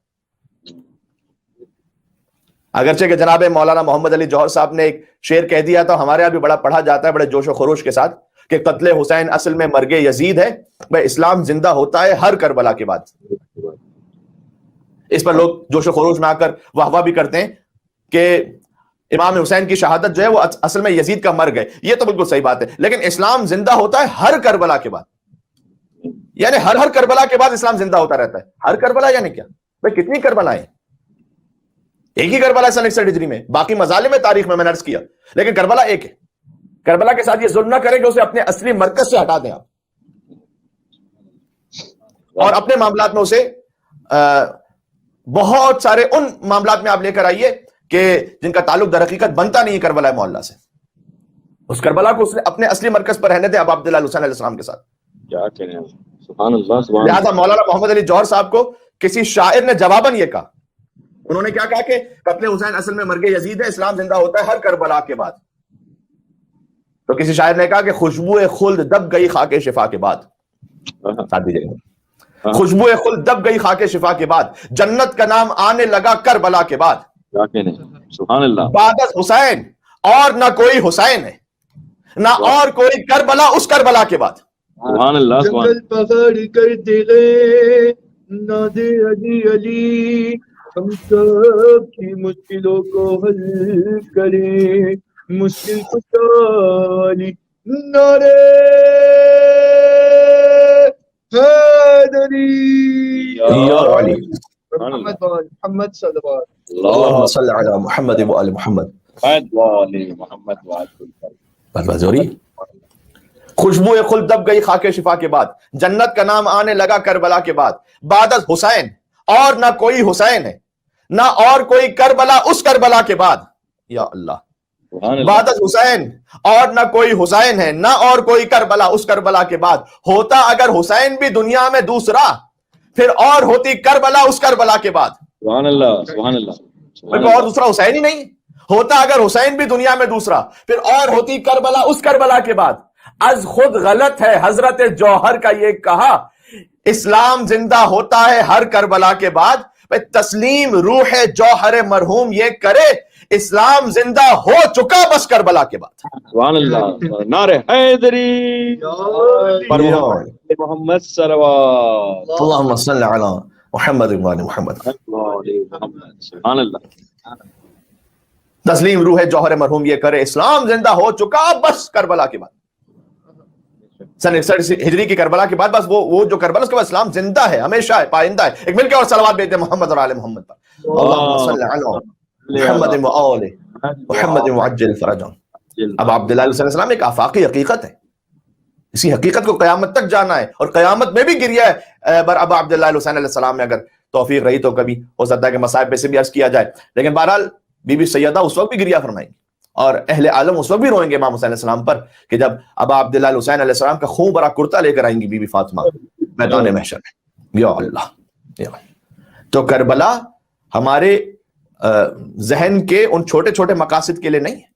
اگرچہ کہ جناب مولانا محمد علی جوہر صاحب نے ایک شعر کہہ دیا تھا، ہمارے یہاں بھی بڑا پڑھا جاتا ہے بڑے جوش و خروش کے ساتھ، کہ قتل حسین اصل میں مرگ یزید ہے، بھائی اسلام زندہ ہوتا ہے ہر کربلا کے بعد. اس پر لوگ جوش و خروش میں آ کر واہ واہ بھی کرتے ہیں کہ امام حسین کی شہادت جو ہے وہ اصل میں یزید کا مرگ ہے. یہ تو بالکل صحیح بات ہے، لیکن اسلام زندہ ہوتا ہے ہر کربلا کے بعد. یعنی ہر کربلا کے بعد اسلام زندہ ہوتا رہتا ہے. ہر کربلا یعنی کیا بھائی؟ کتنی کربلائیں؟ ایک ہی کربلا ہے 61 ہجری میں، باقی مظالم تاریخ میں نے عرض کیا، لیکن کربلا ایک ہے. کربلا کے ساتھ یہ ظلم نہ کریں کہ اسے اپنے اصلی مرکز سے ہٹا دیں آپ، اور اپنے معاملات میں اسے بہت سارے ان معاملات میں آپ لے کر آئیے کہ جن کا تعلق در حقیقت بنتا نہیں کربلا معلّہ سے. اس کربلا کو اس نے اپنے اصلی مرکز پر رہنے دیں اب عبداللہ حسین علیہ السلام کے ساتھ. کیا کہنے. سبحان اللہ. لہٰذا مولانا محمد علی جوہر صاحب کو کسی شاعر نے جواباً یہ کہا، انہوں نے کیا کہا کہ قتل حسین اصل میں مرگ یزید ہے، اسلام زندہ ہوتا ہے ہر کربلا کے بعد. تو کسی شاعر نے کہا کہ خوشبو خلد دب گئی خاک شفا کے بعد. ساتھ دیجیے گا، خوشبو خلد دب گئی خاک شفا کے بعد، جنت کا نام آنے لگا کربلا کے بعد. کیا کہنے. سبحان اللہ. بعد حسین اور نہ کوئی حسین ہے، نہ اور کوئی کربلا اس کربلا کے بعد. سبحان اللہ. جنگل پہاڑ کر دے گئے نادے علی علی، ہم سب کی مشکلوں کو حل کریں، مشکل کشالی نعرے حیدری یا علی محمد محمد صلی اللہ علیہ وسلم. اللہم صلی علی محمد و آل محمد. خوشبو خلد دب گئی خاک شفا کے بعد، جنت کا نام آنے لگا کربلا کے بعد. بعد حسین اور نہ کوئی حسین ہے، نہ اور کوئی کربلا اس کربلا کے بعد. یا اللہ. بعد حسین اور نہ کوئی حسین ہے، نہ اور کوئی کربلا اس کربلا کے بعد. ہوتا اگر حسین بھی دنیا میں دوسرا، پھر اور ہوتی کربلا اس کربلا کے بعد. سبحان اللہ. سبحان اللہ. اور دوسرا حسین ہی نہیں ہوتا اگر حسین بھی دنیا میں دوسرا، پھر اور ہوتی کربلا اس کربلا کے بعد. از خود غلط ہے حضرت جوہر کا یہ کہا، اسلام زندہ ہوتا ہے ہر کربلا کے بعد. تسلیم روح جوہر مرحوم یہ کرے، اسلام زندہ ہو چکا بس کربلا کے بعد. سبحان اللہ. نعرہ حیدری پر محمد صلوات. اللہم صلی علی محمد وعلی محمد. سبحان اللہ. تسلیم روح جوہر مرحوم یہ کرے اسلام زندہ ہو چکا بس کربلا کے بعد. سن 61 ہجری کی کربلا کے بعد بس وہ جو کربلا اس کے بعد اسلام زندہ ہے، ہمیشہ ہے، پائندہ ہے. ایک مل کے اور صلوات بھیجتے ہیں محمد اور آل محمد پر. اللہم صلی علی محمد وآل محمد وعجل فرجهم. اب عبداللہ علیہ السلام ایک آفاقی حقیقت ہے، اسی حقیقت کو قیامت تک جانا ہے، اور قیامت میں بھی گریا ہے بر ابا عبداللہ علیہ السلام میں اگر توفیق رہی تو کبھی ہو سکتا ہے کہ مصائب پہ سے بھی عرض کیا جائے. لیکن بہرحال بی بی سیدہ اس وقت بھی گریا فرمائیں گی، اور اہل عالم اس وقت بھی روئیں گے امام حسین علیہ السلام پر کہ جب ابا عبداللہ حسین علیہ السلام کا خون بھرا کرتا لے کر آئیں گی بی بی فاطمہ میدان محشر میں. یا اللہ. تو کربلا ہمارے ذہن کے ان چھوٹے چھوٹے مقاصد کے لیے نہیں ہے.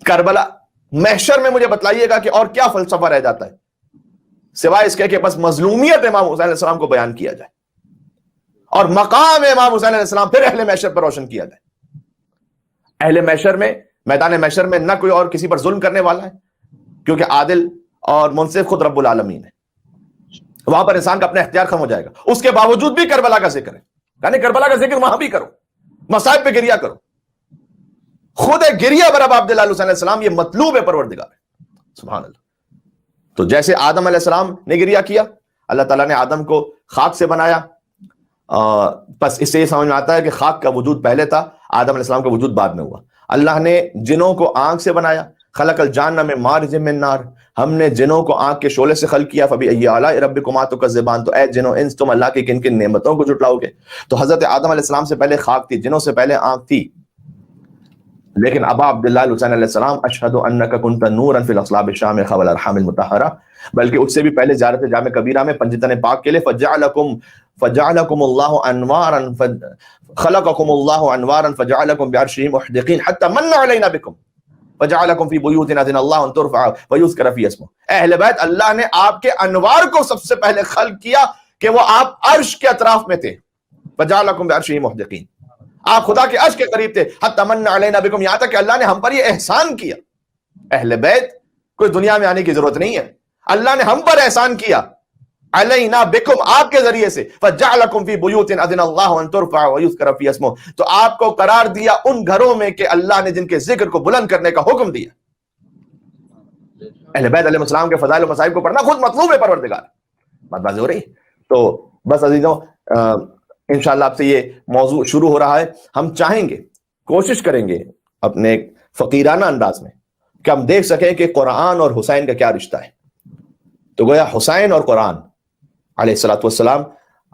کربلا محشر میں مجھے بتلائیے گا کہ اور کیا فلسفہ رہ جاتا ہے سوائے اس کے کہ بس مظلومیت امام حسین علیہ السلام کو بیان کیا جائے اور مقام امام حسین علیہ السلام پھر اہل محشر پر روشن کیا جائے. اہل محشر میں میدان محشر میں نہ کوئی اور کسی پر ظلم کرنے والا ہے، کیونکہ عادل اور منصف خود رب العالمین ہے. وہاں پر انسان کا اپنا اختیار ختم ہو جائے گا. اس کے باوجود بھی کربلا کا ذکر ہے، یعنی کربلا کا ذکر وہاں بھی کرو، مصائب پہ گریا کرو. خود گریا بر ابا عبداللہ علیہ السلام یہ مطلوب ہے پروردگار ہے. سبحان اللہ. تو جیسے آدم علیہ السلام نے گریا کیا، اللہ تعالیٰ نے آدم کو خاک سے بنایا. بس اس سے یہ سمجھ میں آتا ہے کہ خاک کا وجود پہلے تھا، آدم علیہ السلام کا وجود بعد میں ہوا. اللہ نے جنوں کو آنکھ سے بنایا، خلق الجان من مارج من نار، ہم نے جنوں کو آنکھ کے شعلے سے خلق کیا. فبأي آلاء ربكما تكذبان، تو اے جنوں انس تم اللہ کی کن کن نعمتوں کو جھٹلاؤ گے. تو حضرت آدم علیہ السلام سے پہلے خاک تھی، جنوں سے پہلے آنکھ تھی. لیکن ابا عبداللہ حسین علیہ السلام اشہد انک کنت نورا فی الاصلاب الشامخہ والارحام المطہرہ، بلکہ اس سے بھی پہلے زیارت جامع کبیرہ میں پنجتن پاک کے لیے فجعلکم اللہ انوارا خلقکم اللہ انوارا فجعلکم بعرشہ محدقین حتی من علینا بکم وجعلکم فی بیوت اذن اللہ ان ترفع ویذکر فی اسمہ. اہل بیت اللہ نے آپ کے انوار کو سب سے پہلے خلق کیا کہ وہ آپ عرش کے اطراف میں تھے. وجعلکم بعرشہ محدقین، آپ خدا کے عرش کے قریب تھے. حتی من علینا بکم، یہاں تک کہ اللہ نے ہم پر یہ احسان کیا. اہل بیت کوئی دنیا میں آنے کی ضرورت نہیں ہے، اللہ نے ہم پر احسان کیا علینا بکم، آپ کے ذریعے سے. فجعلکم فی بیوت اذن اللہ ان ترفع ویذکر فی اسمہ، تو آپ کو قرار دیا ان گھروں میں کہ اللہ نے جن کے ذکر کو بلند کرنے کا حکم دیا. اہل بیت علیہ السلام کے فضائل و مصائب کو پڑھنا خود مطلوب ہے پروردگار. بات واضح ہو رہی. تو بس عزیزوں انشاءاللہ آپ سے یہ موضوع شروع ہو رہا ہے. ہم چاہیں گے، کوشش کریں گے اپنے فقیرانہ انداز میں کہ ہم دیکھ سکیں کہ قرآن اور حسین کا کیا رشتہ ہے. تو گویا حسین اور قرآن علیہ الصلوۃ والسلام،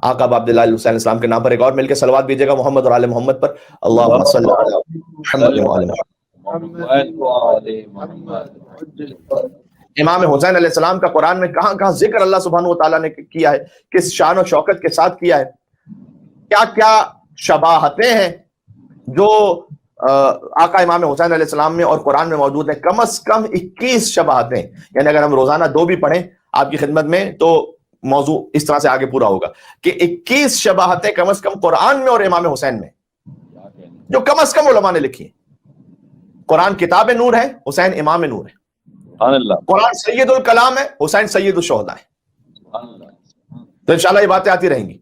آقا عبداللہ علیہ السلام کے نام پر ایک اور مل کے صلوات بھیجیے گا محمد اور آل محمد پر. اللہم صلی علی محمد وآل محمد. امام حسین علیہ السلام کا قرآن میں کہاں کہاں ذکر اللہ سبحانہ و تعالیٰ نے کیا ہے، کس شان و شوکت کے ساتھ کیا ہے، کیا کیا شباہتیں ہیں جو آقا امام حسین علیہ السلام میں اور قرآن میں موجود ہیں. کم از کم 21 شباہتیں، یعنی اگر ہم روزانہ 2 بھی پڑھیں آپ کی خدمت میں تو موضوع اس طرح سے آگے پورا ہوگا کہ 21 شباہتیں کم از کم قرآن میں اور امام حسین میں جو کم از کم علماء نے لکھی ہیں. قرآن کتاب نور ہے، حسین امام نور ہے. قرآن سید الکلام ہے، حسین سید الشہداء ہے. تو انشاءاللہ یہ باتیں آتی رہیں گی.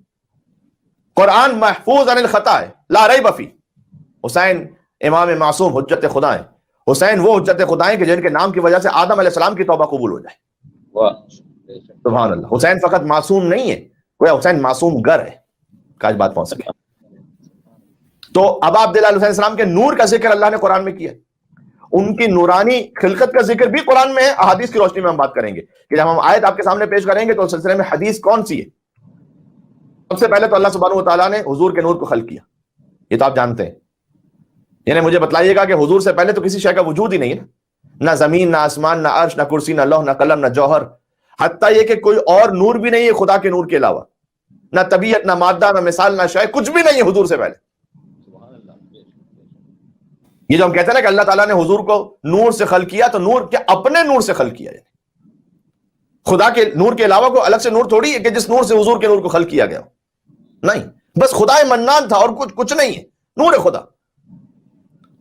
قرآن محفوظ عن الخطا ہے، لا ریب فیہ. حسین امام معصوم حجت خدا ہیں. حسین وہ حجت خدا ہیں کہ جن کے نام کی وجہ سے آدم علیہ السلام کی توبہ قبول ہو جائے. سبحان اللہ. حسین فقط معصوم نہیں ہے، گویا حسین معصوم گر ہے. کاش بات پہنچ سکے. تو ابا عبداللہ علیہ السلام کے نور کا ذکر اللہ نے قرآن میں کیا. ان کی نورانی خلقت کا ذکر بھی قرآن میں ہے. احادیث کی روشنی میں ہم بات کریں گے کہ جب ہم آیت آپ کے سامنے پیش کریں گے تو اس سلسلے میں حدیث کون سی ہے. سب سے پہلے تو اللہ سبحانہ و تعالیٰ نے حضور کے نور کو خلق کیا، یہ تو آپ جانتے ہیں. یعنی مجھے بتلائیے گا کہ حضور سے پہلے تو کسی شے کا وجود ہی نہیں ہے، نہ زمین، نہ آسمان، نہ عرش، نہ کرسی، نہ لوح، نہ قلم، نہ جوہر. حتیٰ یہ کہ کوئی اور نور بھی نہیں ہے خدا کے نور کے علاوہ، نہ طبیعت، نہ مادہ، نہ مثال، نہ شے، کچھ بھی نہیں ہے حضور سے پہلے. یہ جو ہم کہتے ہیں نا کہ اللہ تعالیٰ نے حضور کو نور سے خلق کیا، تو نور کیا اپنے نور سے خلق کیا. یعنی خدا کے نور کے علاوہ کوئی الگ سے نور تھوڑی ہے کہ جس نور سے حضور کے نور کو خلق کیا گیا. نہیں، بس خدا منان تھا اور کچھ نہیں ہے، نور خدا.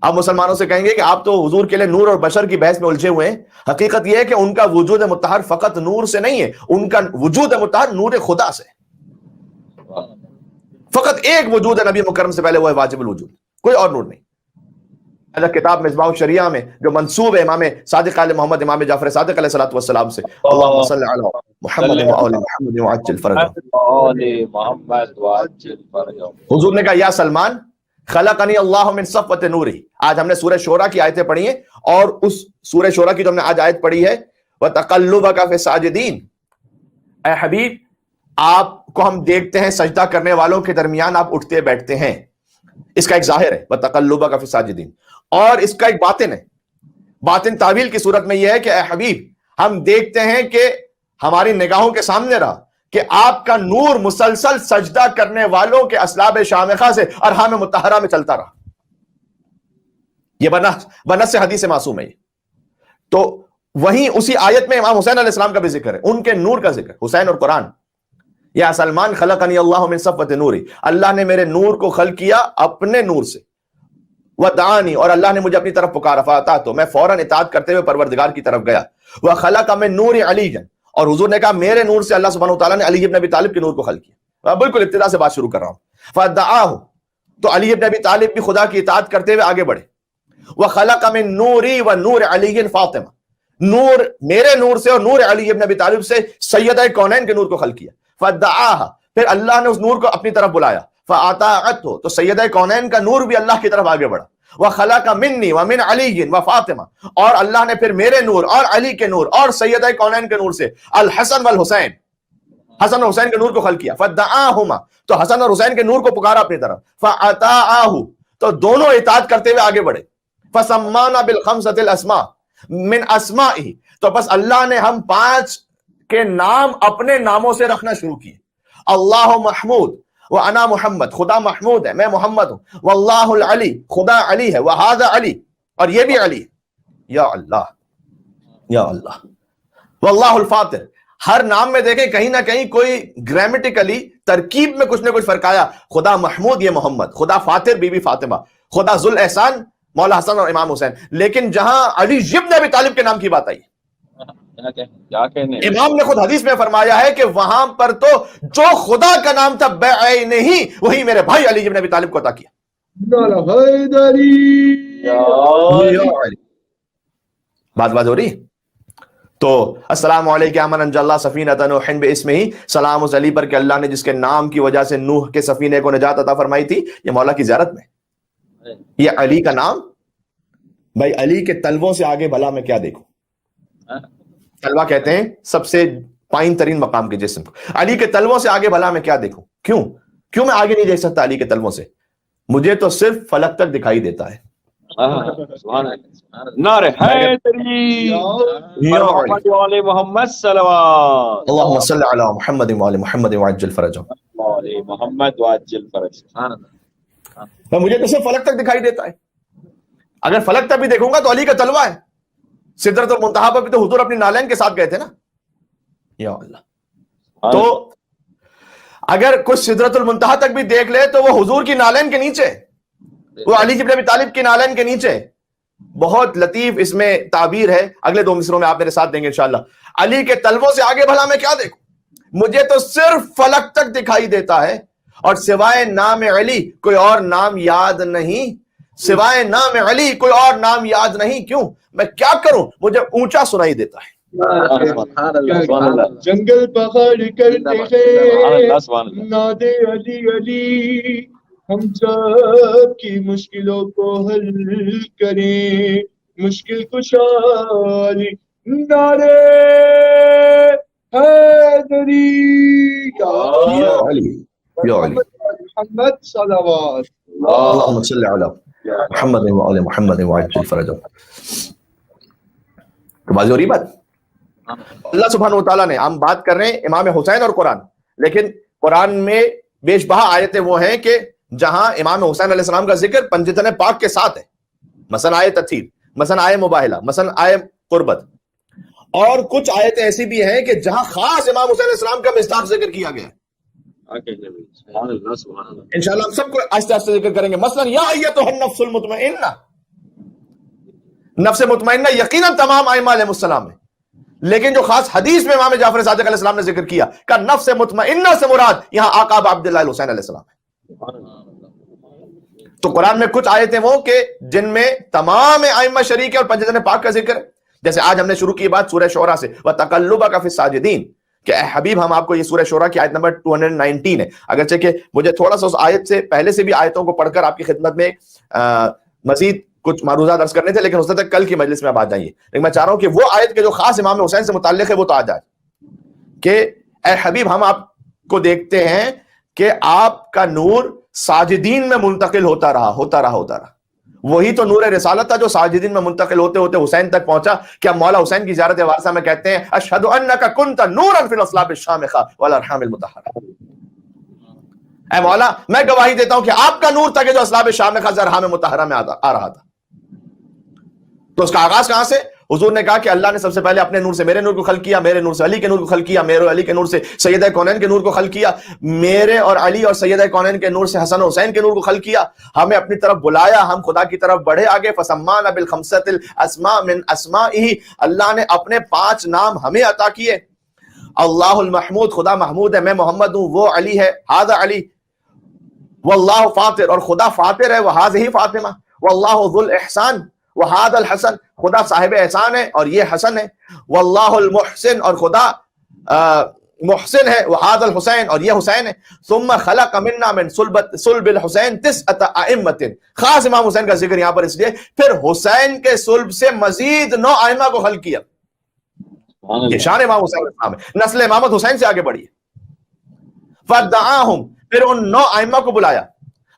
آپ مسلمانوں سے کہیں گے کہ آپ تو حضور کے لیے نور اور بشر کی بحث میں الجھے ہوئے ہیں. حقیقت یہ ہے کہ ان کا وجود مطہر فقط نور سے نہیں ہے، ان کا وجود مطہر نور خدا سے. فقط ایک وجود ہے نبی مکرم سے پہلے، وہ ہے واجب الوجود، کوئی اور نور نہیں. کتاب مصباح الشریعہ میں جو منسوب ہے امام صادق آل محمد امام جعفر صادق علیہ الصلوۃ والسلام سے، اللهم صل علی محمد وآل محمد وعجل فرجهم. حضور نے کہا یا سلمان خلقنی اللہ من صفوۃ نوری. آج ہم نے سورہ شورى کی آیتیں پڑھی ہیں، اور اس سورہ شورى کی جو ہم نے آج آیت پڑھی ہے وَتَقَلُّبَكَ فِي السَّاجِدِينَ، اے حبیب آپ کو ہم دیکھتے ہیں سجدہ کرنے والوں کے درمیان آپ اٹھتے بیٹھتے ہیں. اس کا ایک ظاہر ہے وَتَقَلُّبَكَ فِي السَّاجِدِينَ، اور اس کا ایک باطن ہے. باطن تعویل کی صورت میں یہ ہے کہ اے حبیب ہم دیکھتے ہیں کہ ہماری نگاہوں کے سامنے رہا کہ آپ کا نور مسلسل سجدہ کرنے والوں کے اسلاب شامخہ سے ارحام مطہرہ میں چلتا رہا. یہ بنص حدیث معصوم ہے. تو وہیں اسی آیت میں امام حسین علیہ السلام کا بھی ذکر ہے، ان کے نور کا ذکر، حسین اور قرآن. یا سلمان خلقنی اللہ من صفوۃ نوری، اللہ نے میرے نور کو خلق کیا اپنے نور سے. ودعانی، اور اللہ نے مجھے اپنی طرف پکارا، فاطعت، میں فوراً اطاعت کرتے ہوئے پروردگار کی طرف گیا. وخلق من نور علی، اور حضور نے کہا میرے نور سے اللہ سبحانہ وتعالیٰ نے علی ابن ابی طالب کے نور کو خلق کیا. بالکل ابتدا سے بات شروع کر رہا ہوں. فدعاہ، تو علی ابن ابی طالب بھی خدا کی اطاعت کرتے ہوئے آگے بڑھے. وخلق من نوری ونور علی فاطمہ، نور میرے نور سے اور نور علی ابن ابی طالب سے سیدہ کونین کے نور کو خلق کیا. فدعاہ، پھر اللہ نے اس نور کو اپنی طرف بلایا. فاطاعتہ، تو سیدہ کونین کا نور بھی اللہ کی طرف آگے بڑھا. وخلق منی ومن علی وفاطمہ، اور اللہ نے پھر میرے نور اور علی کے نور اور سیدہ کونین کے نور سے الحسن والحسین، حسن اور حسین کے نور کو خلق کیا. فدعاہما، تو حسن اور حسین کے نور کو پکارا اپنی طرف. فاطاعہ، تو دونوں اطاعت کرتے ہوئے آگے بڑھے. فسمانا بالخمسۃ الاسماء من اسمائہ، تو بس اللہ نے ہم 5 کے نام اپنے ناموں سے رکھنا شروع کیے. اللہ محمود وانا محمد، خدا محمود ہے میں محمد ہوں. واللہ العلی، خدا علی ہے. وہذا علی، اور یہ بھی علی ہے. یا اللہ یا اللہ. واللہ الفاطر، ہر نام میں دیکھیں کہیں نہ کہیں کوئی گرامیٹیکلی ترکیب میں کچھ نہ کچھ فرق آیا. خدا محمود یہ محمد، خدا فاطر بی بی فاطمہ، خدا ذو الاحسان مولا حسن اور امام حسین. لیکن جہاں علی ابن ابی طالب کے نام کی بات آئی، امام نے خود حدیث میں فرمایا ہے کہ وہاں پر تو جو خدا کا نام تھا بعینہ ہی وہی میرے بھائی علی ابن ابی طالب کو عطا کیا. بات ہو رہی. تو السلام علیکم یا من انجى الله سفینۃ نوح باسمہ، سلام اس علی پر کہ اللہ نے جس کے نام کی وجہ سے نوح کے سفینے کو نجات عطا فرمائی تھی. یہ مولا کی زیارت میں، یہ علی کا نام. بھائی علی کے تلووں سے آگے بھلا میں کیا دیکھوں؟ تلوہ کہتے ہیں سب سے پائن ترین مقام کے جسم کو. علی کے تلووں سے آگے بھلا میں کیا دیکھوں؟ کیوں میں آگے نہیں دیکھ سکتا علی کے تلووں سے؟ مجھے تو صرف فلک تک دکھائی دیتا ہے. نعرہ حیدری محمد وعلی محمد صلوات، اللہم صل علی محمد وعلی محمد وعجل فرجهم، وعلی محمد وعجل فرجهم. مجھے تو صرف فلک تک دکھائی دیتا ہے. اگر فلک تک بھی دیکھوں گا تو علی کا تلوہ ہے. سدرۃ المنتہا پر بھی تو حضور اپنی نالین کے ساتھ گئے تھے نا. یا اللہ، تو اگر کچھ سدرۃ المنتہا تک بھی دیکھ لے تو وہ حضور کی نالین کے نیچے، وہ علی ابن ابی طالب کی نالین کے نیچے. بہت لطیف اس میں تعبیر ہے، اگلے 2 مصروں میں آپ میرے ساتھ دیں گے انشاءاللہ. علی کے تلووں سے آگے بھلا میں کیا دیکھوں؟ مجھے تو صرف فلک تک دکھائی دیتا ہے، اور سوائے نام علی کوئی اور نام یاد نہیں. سوائے نام علی کوئی اور نام یاد نہیں. کیوں؟ میں کیا کروں؟ مجھے اونچا سنائی دیتا ہے. جنگل پہاڑ کرتے ہیں ناد علی علی، ہم سب کی مشکلوں کو حل کریں، مشکل کشا علی. نعرے حیدری یا علی یا علی محمد صلوات. اللہم صل علی محمد وعلی محمد وعجل فرجهم. تو بازی ہو رہی بات. اللہ سبحانہ وتعالیٰ نے، ہم بات کر رہے ہیں امام حسین اور قرآن، لیکن قرآن میں بیش بہا آیتیں وہ ہیں کہ جہاں امام حسین علیہ السلام کا ذکر پنجتن پاک کے ساتھ ہے. مثلا آیت تطہیر، مثلا آیت مباہلہ، مثلا آیت قربت. اور کچھ آیتیں ایسی بھی ہیں کہ جہاں خاص امام حسین علیہ السلام کا مصداق ذکر کیا گیا ہے. انشاءاللہ ہم سب کو آہستہ آہستہ ذکر کریں گے. مثلا یا ایتھا النفس المطمئنہ، نفس مطمئنہ یقیناً تمام ائمہ علیہ السلام ہے، لیکن جو خاص حدیث میں امام جعفر صادق علیہ السلام نے ذکر کیا کہ نفس مطمئنہ سے مراد یہاں آقا ابا عبداللہ الحسین علیہ السلام ہے۔ تو قرآن میں کچھ آیتیں وہ کہ جن میں تمام ائمہ شریک ہے اور پنجتن پاک کا ذکر ہے، جیسے آج ہم نے شروع کی بات سورہ شعراء سے، وَتَقَلُّبَكَ فِي السَّاجِدِينَ، کہ اے حبیب ہم آپ کو یہ سورہ شعراء کی آیت نمبر 219 ہے، اگرچہ کہ مجھے تھوڑا سا اس آیت سے پہلے سے بھی آیتوں کو پڑھ کر آپ کی خدمت میں مزید کچھ معروضات عرض کرنے تھے، لیکن ہو سکتا ہے کل کی مجلس میں آپ آ جائیے، لیکن میں چاہ رہا ہوں کہ وہ آیت کے جو خاص امام حسین سے متعلق ہے وہ تو آ جائے کہ اے حبیب ہم آپ کو دیکھتے ہیں کہ آپ کا نور ساجدین میں منتقل ہوتا رہا، وہی تو نور رسالت تھا جو ساجدین میں منتقل ہوتے ہوتے حسین تک پہنچا کہ ہم مولا حسین کی زیارت وارثہ میں کہتے ہیں اشہد انک کنت نورا فی الاصلاب الشامخہ والارحام المطہرہ، اے مولا میں گواہی دیتا ہوں کہ آپ کا نور تھا کہ جو اصلاب شامخہ سے ارحام مطہرہ میں آ رہا تھا۔ تو اس کا آغاز کہاں سے؟ حضور نے کہا کہ اللہ نے سب سے پہلے اپنے نور سے میرے نور کو خلق کیا، میرے نور سے علی کے نور کو خلق کیا، میرے علی کے نور سے سیدہ کونین کے نور کو خلق کیا، میرے اور علی اور سیدہ کونین کے نور سے حسن و حسین کے نور کو خلق کیا، ہمیں اپنی طرف بلایا، ہم خدا کی طرف بڑھے آگے، فسمانا بالخمسۃ الاسماء من اسمائہ، اللہ نے اپنے 5 نام ہمیں عطا کیے، اللہ المحمود، خدا محمود ہے، میں محمد ہوں، وہ علی ہے، ھذا علی، واللہ فاطر، اور خدا فاطر ہے، وہذہ فاطمہ، واللہ ذو الاحسان وہذا الحسن، خدا صاحب احسان ہے اور یہ حسن ہے، واللہ المحسن، اور خدا محسن ہے، وہذا الحسین، اور یہ حسین ہے، ثم خلق منا من صلب الحسین 9 ائمۃ، خاص امام حسین کا ذکر یہاں پر اس لیے، پھر حسین کے صلب سے مزید 9 ائمہ کو خلق کیا، یہ شان امام حسین کا نام ہے، نسل امامت حسین سے آگے بڑھی ہے، فدعاہم، پھر ان 9 ائمہ کو بلایا،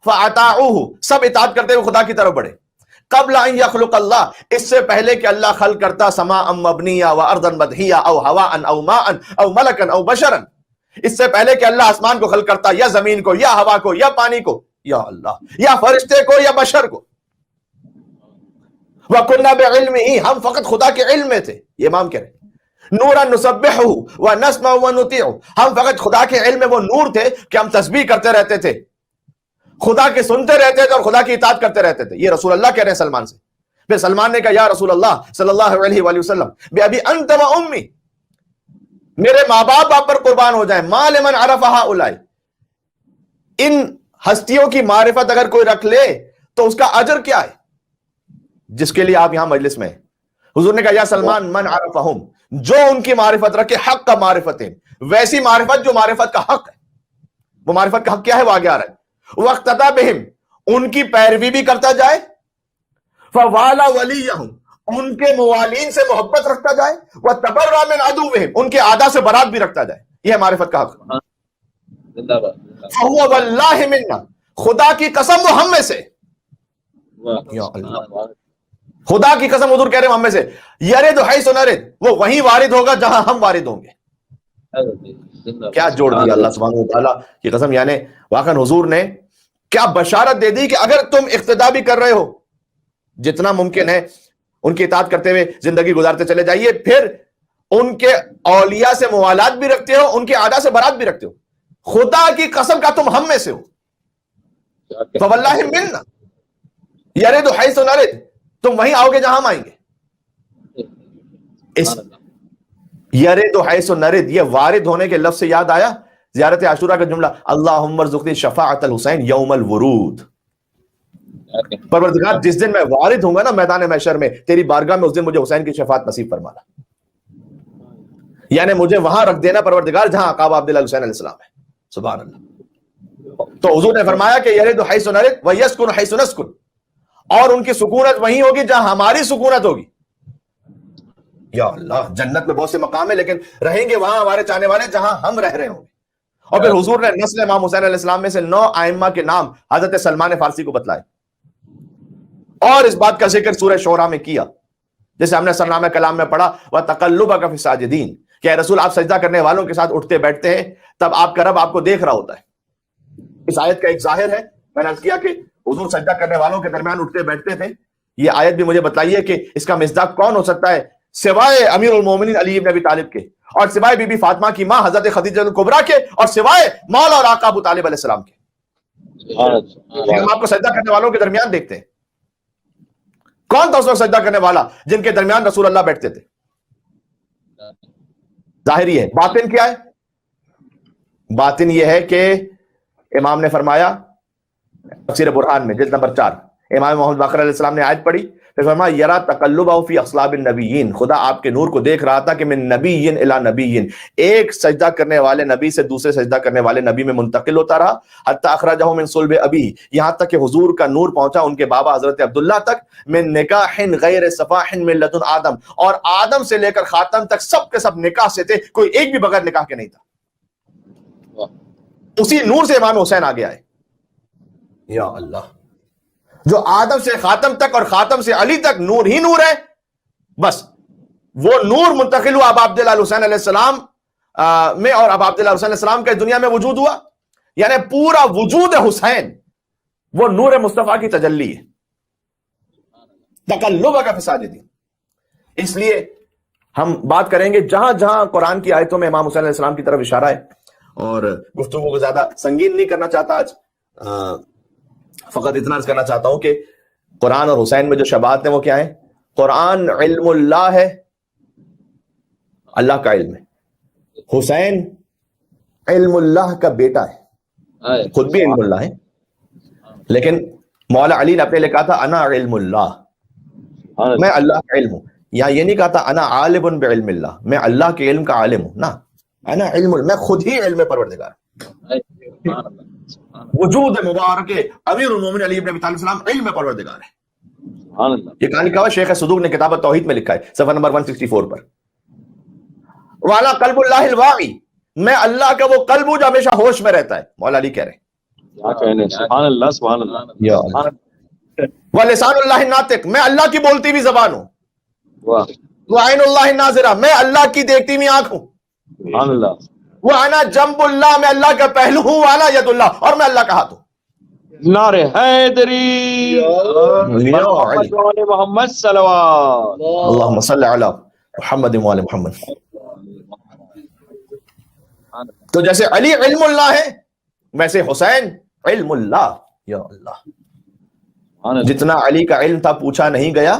فاطاعوہ، سب اطاعت کرتے ہوئے خدا کی طرف بڑھے، قبل ان یخلق اللہ، اس سے پہلے کہ اللہ خلق کرتا سماء مبنیہ و ارضا مدحیہ او ہواء او ماء او ملکا او بشرا، اس سے پہلے کہ اللہ آسمان کو خلق کرتا، یا زمین کو، یا ہوا کو، یا پانی کو، یا اللہ، یا فرشتے کو، یا بشر کو، وَكُنَّا بِعِلْمِهِ، ہم فقط خدا کے علم میں تھے، یہ امام کہہ رہے، نورا نسبحہ ونسمع ونطیع، ہم فقط خدا کے علم میں وہ نور تھے کہ ہم تسبیح کرتے رہتے تھے، خدا کے سنتے رہتے تھے اور خدا کی اطاعت کرتے رہتے تھے، یہ رسول اللہ کہہ رہے ہیں سلمان سے۔ پھر سلمان نے کہا یا رسول اللہ صلی اللہ علیہ وآلہ وسلم بأبی انت و امی، میرے ماں باپ آپ پر قربان ہو جائیں، ما لمن عرف ہؤلاء، ان ہستیوں کی معرفت اگر کوئی رکھ لے تو اس کا اجر کیا ہے، جس کے لیے آپ یہاں مجلس میں ہیں۔ حضور نے کہا یا سلمان من عرفہم، جو ان کی معرفت رکھے، حق کا معرفتیں، ویسی معرفت جو معرفت کا حق ہے، وہ معرفت کا حق کیا ہے وہ آگے آ رہا ہے، وقتدا بہم، ان کی پیروی بھی کرتا جائے، فوالا ولیہم، ان کے موالین سے محبت رکھتا جائے، وتبرأ من عدوہم، ان کے اعداء سے برات بھی رکھتا جائے، یہ ہے معرفت کا حق۔ فہو واللہ منا، خدا کی قسم وہ ہم میں سے، یا اللہ، خدا کی قسم حضور کہہ رہے ہیں ہم میں سے، یرد حیث نرد، وہ وہیں وارد ہوگا جہاں ہم وارد ہوں گے۔ کیا جوڑ دیا اللہ سبحانہ وتعالیٰ کی قسم، یعنی واقعا حضور نے کیا بشارت دے دی کہ اگر تم اقتدا بھی کر رہے ہو، جتنا ممکن ہے ان کی اطاعت کرتے ہوئے زندگی گزارتے چلے جائیے، پھر ان کے اولیاء سے موالات بھی رکھتے ہو، ان کے اعداء سے برات بھی رکھتے ہو، خدا کی قسم کا تم ہم میں سے ہو، فواللہ منا یرد حیث نرد، تم وہیں آؤ گے جہاں ہم آئیں گے۔ اس یرد حیث نرد، یہ وارد ہونے کے لفظ سے یاد آیا زیارت عاشورہ کا جملہ، اللہم ارزقنی شفاعت الحسین یوم الورود، پروردگار جس دن میں وارد ہوں گا نا میدان محشر میں تیری بارگاہ میں، اس دن مجھے حسین کی شفاعت نصیب فرمانا، یعنی مجھے وہاں رکھ دینا پروردگار جہاں آقا عبداللہ حسین علیہ السلام ہے، سبحان اللہ۔ تو حضور نے فرمایا کہ یرد حیث نرد ویسکن حیث نسکن، اور ان کی سکونت وہیں ہوگی جہاں ہماری سکونت ہوگی۔ یا اللہ، جنت میں بہت سے مقام ہیں لیکن رہیں گے وہاں ہمارے چاہنے والے جہاں ہم رہ رہے ہوں گے۔ اور پھر حضور نے نسل امام حسین علیہ السلام میں سے 9 ائمہ کے نام حضرت سلمان فارسی کو بتلائے، اور اس بات کا ذکر سورہ شعراء میں کیا، جیسے ہم نے سرنامہ کلام میں پڑھا وَتَقَلُّبَكَ فِي السَّاجِدِينَ، کہ اے رسول آپ سجدہ کرنے والوں کے ساتھ اٹھتے بیٹھتے ہیں، تب آپ کا رب آپ کو دیکھ رہا ہوتا ہے۔ اس آیت کا ایک ظاہر ہے، میں نے عرض کیا کہ حضور سجدہ کرنے والوں کے درمیان اٹھتے بیٹھتے تھے، یہ آیت بھی مجھے بتائیے کہ اس کا مصداق کون ہو سکتا ہے سوائے امیر المومنین علی بن ابی طالب کے، اور سوائے بی بی فاطمہ کی ماں حضرت خدیجہ الکبریٰ کے، اور سوائے مولا اور آقا ابو طالب علیہ السلام کے، لیکن ہم آپ کو سجدہ کرنے والوں کے درمیان دیکھتے ہیں۔ کون تھا اس وقت سجدہ کرنے والا جن کے درمیان رسول اللہ بیٹھتے تھے؟ ظاہری ہے. باطن کیا ہے؟ باطن یہ ہے کہ امام نے فرمایا تفسیر برہان میں جلد نمبر 4 امام محمد باقر علیہ السلام نے آیت پڑھی، پھر فرمایا یرا تقلبہ فی اصلاب النبیین، خدا آپ کے نور کو دیکھ رہا تھا کہ من نبیین الی نبیین، ایک سجدہ کرنے والے نبی سے دوسرے سجدہ کرنے والے نبی میں منتقل ہوتا رہا، حتی اخرجہ من صلب ابی، یہاں تک کہ حضور کا نور پہنچا ان کے بابا حضرت عبداللہ تک، من نکاح غیر صفاح من لدن آدم، اور آدم سے لے کر خاتم تک سب کے سب نکاح سے تھے، کوئی ایک بھی بغیر نکاح کے نہیں تھا. اسی نور سے امام حسین آگے آئے. یا اللہ، جو آدم سے خاتم تک اور خاتم سے علی تک نور ہی نور ہے، بس وہ نور منتقل ہوا اب عبداللہ حسین علیہ السلام میں، اور اب عبداللہ حسین علیہ السلام کا اس دنیا میں وجود ہوا، یعنی پورا وجود حسین وہ نور مصطفیٰ کی تجلی ہے. تقلبہ کا فساجدی. اس لیے ہم بات کریں گے جہاں جہاں قرآن کی آیتوں میں امام حسین علیہ السلام کی طرف اشارہ ہے، اور گفتگو کو زیادہ سنگین نہیں کرنا چاہتا آج، فقط اتنا عرض کرنا چاہتا ہوں کہ قرآن اور حسین میں جو شباہت ہیں وہ کیا ہیں؟ قرآن علم اللہ ہے، اللہ کا علم ہے. حسین علم اللہ کا بیٹا ہے، خود بھی علم اللہ ہے، لیکن مولا علی نے اپنے لیے کہا تھا انا علم اللہ، میں اللہ کا علم ہوں. یہاں یہ نہیں کہا تھا انا عالم بعلم اللہ، میں اللہ کے علم کا عالم ہوں، نہ، انا علم، میں خود ہی علم پروردگار. وجود مبارک امیر المومنین علی بن ابی طالب السلام علم پروردگار ہے. یہ کہانی کہا شیخ صدوق نے کتاب التوحید میں لکھا ہے صفحہ نمبر 164 پر. والا قلب اللہ الواعی، میں اللہ کا وہ قلب ہوں جو ہمیشہ ہوش میں رہتا ہے. مولا علی کہہ رہے ہیں سبحان اللہ سبحان اللہ. وَلِسَانُ اللَّهِ النَّاطِقُ، میں اللہ کی بولتی ہوئی زبان ہوں. وَعَيْنُ اللَّهِ النَّاظِرَةُ، میں اللہ کی دیکھتی ہوئی آنکھ ہوں. سبحان اللہ. وَأَنَا جَنبُ اللَّهِ، میں اللہ کا پہلو ہوں. وَعَلَى يَدُ اللَّهِ، اور میں اللہ کا ہاتھ ہوں. نعرہ حیدری محمد صلوات اللہم صلی علی محمد وآل محمد. تو جیسے علی علم اللہ ہے ویسے حسین علم اللہ. یا اللہ، جتنا علی کا علم تھا پوچھا نہیں گیا،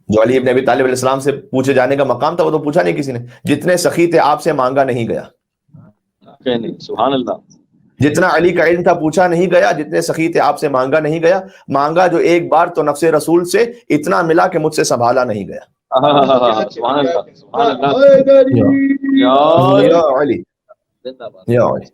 جو علی ابن ابی طالب علیہ السلام سے پوچھے جانے کا مقام تھا وہ تو پوچھا نہیں کسی نے. جتنے سخی تھے آپ سے مانگا نہیں گیا. سبحان اللہ. جتنا علی کا علم تھا پوچھا نہیں گیا، جتنے سخی تھے آپ سے مانگا نہیں گیا. مانگا جو ایک بار تو نفس رسول سے، اتنا ملا کہ مجھ سے سنبھالا نہیں گیا. سبحان اللہ سبحان اللہ. یا علی، یا علی.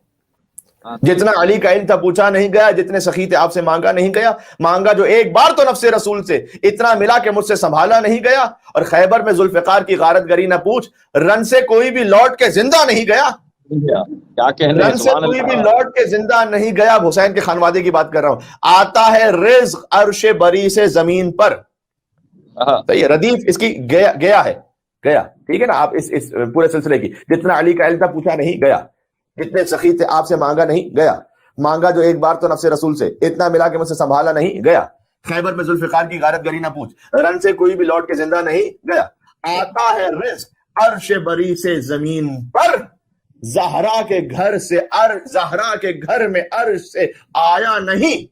جتنا علی کا علم تھا پوچھا نہیں گیا، جتنے سخی تھے آپ سے مانگا نہیں گیا. مانگا جو ایک بار تو نفس رسول سے، اتنا ملا کہ مجھ سے سنبھالا نہیں گیا. اور خیبر میں ذوالفقار کی غارت گری نہ پوچھ، رن سے کوئی بھی لوٹ کے زندہ نہیں گیا. کیا کہنے، رن سے کوئی بھی لوٹ کے زندہ نہیں گیا. حسین کے خانوادے کی بات کر رہا ہوں. آتا ہے رزق عرش بری سے زمین پر. تو یہ ردیف اس کی گیا ہے، گیا، ٹھیک ہے نا. آپ اس پورے سلسلے کی، جتنا علی کا علم تھا پوچھا نہیں گیا، جتنے سخی تھے آپ سے مانگا نہیں گیا. مانگا جو ایک بار تو نفس رسول سے، اتنا ملا کہ مجھ سے سنبھالا نہیں گیا. خیبر میں ذوالفقار کی غارت گری نہ پوچھ، رن سے کوئی بھی لوٹ کے زندہ نہیں گیا. آتا ہے رزق عرش بری سے زمین پر، زہرا کے گھر سے زہرا کے گھر میں عرش سے آیا نہیں.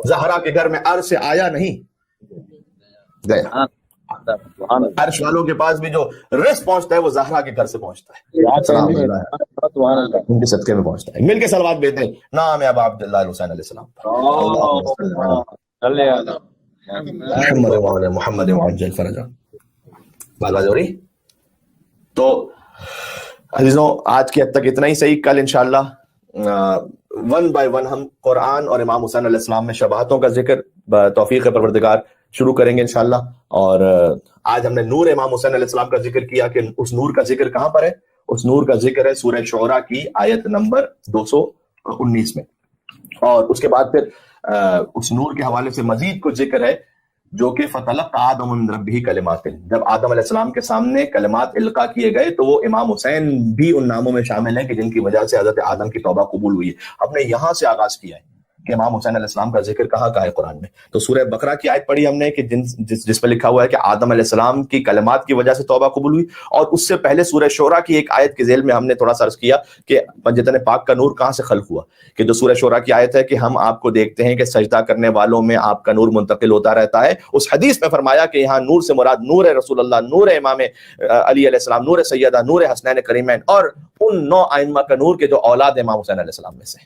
زہرا کے گھر میں عرش سے آیا نہیں گیا. عرش والوں کے پاس بھی جو رزق پہنچتا ہے وہ زہرا کے گھر سے پہنچتا ہے، ان کے صدقے میں پہنچتا ہے. مل کے صلوات بھیجتے ہیں نام ابا عبداللہ حسین علیہ السلام محمد وعلی محمد وعجل فرجہ. بات ہو رہی. تو عزیزوں آج کی حد تک اتنا ہی صحیح. کل انشاءاللہ ون بائی ون ہم قرآن اور امام حسین علیہ السلام میں شباہتوں کا ذکر توفیق پروردگار شروع کریں گے انشاءاللہ. اور آج ہم نے نور امام حسین علیہ السلام کا ذکر کیا کہ اس نور کا ذکر کہاں پر ہے. اس نور کا ذکر ہے سورہ شعراء کی آیت نمبر 219 میں. اور اس کے بعد پھر اس نور کے حوالے سے مزید کچھ ذکر ہے جو کہ فتلقى آدم من ربہ کلمات، جب آدم علیہ السلام کے سامنے کلمات القا کیے گئے تو وہ امام حسین بھی ان ناموں میں شامل ہیں کہ جن کی وجہ سے حضرت آدم کی توبہ قبول ہوئی ہے. ہم نے یہاں سے آغاز کیا ہے کہ امام حسین علیہ السلام کا ذکر کہاں ہے قرآن میں؟ تو سورہ بقرہ کی آیت پڑھی ہم نے کہ جس پہ لکھا ہوا ہے کہ آدم علیہ السلام کی کلمات کی وجہ سے توبہ قبول ہوئی، اور اس سے پہلے سورہ شعراء کی ایک آیت کے ذیل میں ہم نے تھوڑا سا عرض کیا کہ پنجتن پاک کا نور کہاں سے خلق ہوا، کہ جو سورہ شعراء کی آیت ہے کہ ہم آپ کو دیکھتے ہیں کہ سجدہ کرنے والوں میں آپ کا نور منتقل ہوتا رہتا ہے، اس حدیث میں فرمایا کہ یہاں نور سے مراد نور رسول اللہ، نور امام علی علیہ السلام، نور سیدہ، نور حسنین کریمین، اور ان 9 ائمہ کا نور کے جو اولاد امام حسین علیہ السلام میں سے۔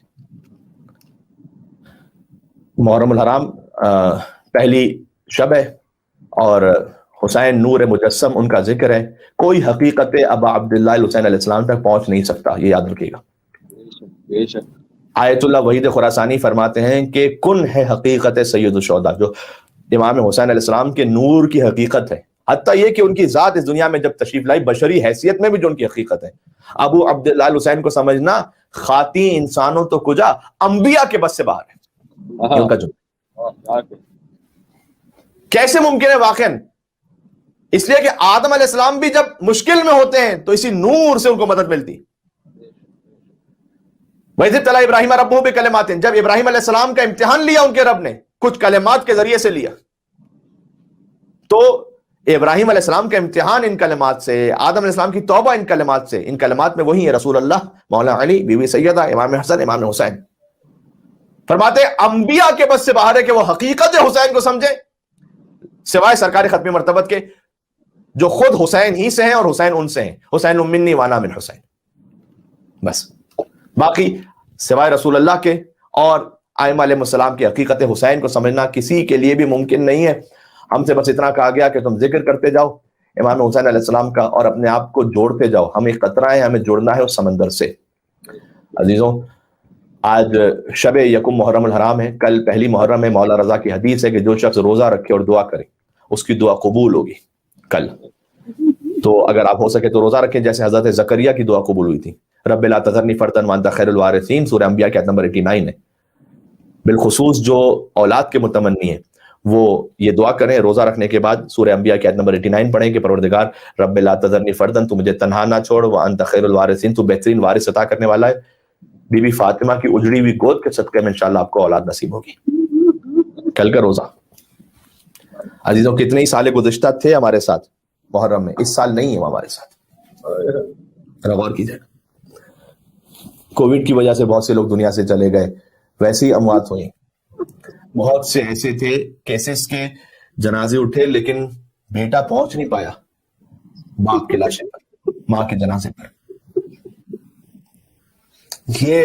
محرم الحرام پہلی شب ہے اور حسین نور مجسم ان کا ذکر ہے، کوئی حقیقت ابا عبداللہ حسین علیہ السلام تک پہنچ نہیں سکتا، یہ یاد رکھیے گا۔ آیت اللہ وحید خراسانی فرماتے ہیں کہ کن ہے حقیقت سید الشہداء، جو امام حسین علیہ السلام کے نور کی حقیقت ہے، حتیٰ یہ کہ ان کی ذات اس دنیا میں جب تشریف لائی بشری حیثیت میں بھی جو ان کی حقیقت ہے۔ ابو عبداللہ حسین کو سمجھنا خاطی انسانوں تو کجا انبیاء کے بس سے باہر ہے۔ ان کا جو کیسے ممکن ہے واقعاً؟ اس لیے کہ آدم علیہ السلام بھی جب مشکل میں ہوتے ہیں تو اسی نور سے ان کو مدد ملتی۔ وَإِذِ ابْتَلَىٰ إِبْرَاهِيمَ رَبُّهُ بِكَلِمَاتٍ، جب ابراہیم علیہ السلام کا امتحان لیا ان کے رب نے کچھ کلمات کے ذریعے سے لیا، تو ابراہیم علیہ السلام کا امتحان ان کلمات سے، آدم علیہ السلام کی توبہ ان کلمات سے، ان کلمات میں وہی ہے رسول اللہ، مولا علی، بی بی سیدہ، امام حسن، امام حسین۔ فرماتے انبیاء کے بس سے باہر ہے کہ وہ حقیقت حسین کو سمجھے، سوائے سرکار ختم مرتبت کے جو خود حسین ہی سے ہیں اور حسین ان سے ہیں، حسین منی وانا من حسین، بس باقی سوائے رسول اللہ کے اور ائمہ علیہ السلام کی حقیقت حسین کو سمجھنا کسی کے لیے بھی ممکن نہیں ہے۔ ہم سے بس اتنا کہا گیا کہ تم ذکر کرتے جاؤ امام حسین علیہ السلام کا اور اپنے آپ کو جوڑتے جاؤ، ہم ایک قطرہ ہیں، ہمیں جڑنا ہے اس سمندر سے۔ عزیزوں، آج شب یکم محرم الحرام ہے، کل پہلی محرم ہے، مولا رضا کی حدیث ہے کہ جو شخص روزہ رکھے اور دعا کرے اس کی دعا قبول ہوگی کل۔ تو اگر آپ ہو سکے تو روزہ رکھیں، جیسے حضرت زکریا کی دعا قبول ہوئی تھی، رب لا تذرنی فردا وانت خیر الوارثین، سورہ انبیاء کی آیت نمبر 89 ہے۔ بالخصوص جو اولاد کے متمنی ہیں وہ یہ دعا کریں روزہ رکھنے کے بعد، سورہ انبیاء کی آیت نمبر 89 پڑھیں کہ پروردگار رب لا تذرنی فردا، تو مجھے تنہا نہ چھوڑ، وانت خیر الوارثین، تو بہترین وارث عطا کرنے والا ہے۔ بی بی فاطمہ کی اجڑی ہوئی گود کے صدقے میں انشاءاللہ آپ کو اولاد نصیب ہوگی کل کا روزہ۔ عزیزوں، کتنے ہی سال گزشتہ تھے ہمارے ساتھ محرم میں، اس سال نہیں ہے ہمارے ساتھ، غور کیجیے۔ کووڈ کی وجہ سے بہت سے لوگ دنیا سے چلے گئے، ویسے ہی اموات ہوئی، بہت سے ایسے تھے کیسز کے جنازے اٹھے لیکن بیٹا پہنچ نہیں پایا باپ کے لاشے پر، ماں کے جنازے پر۔ یہ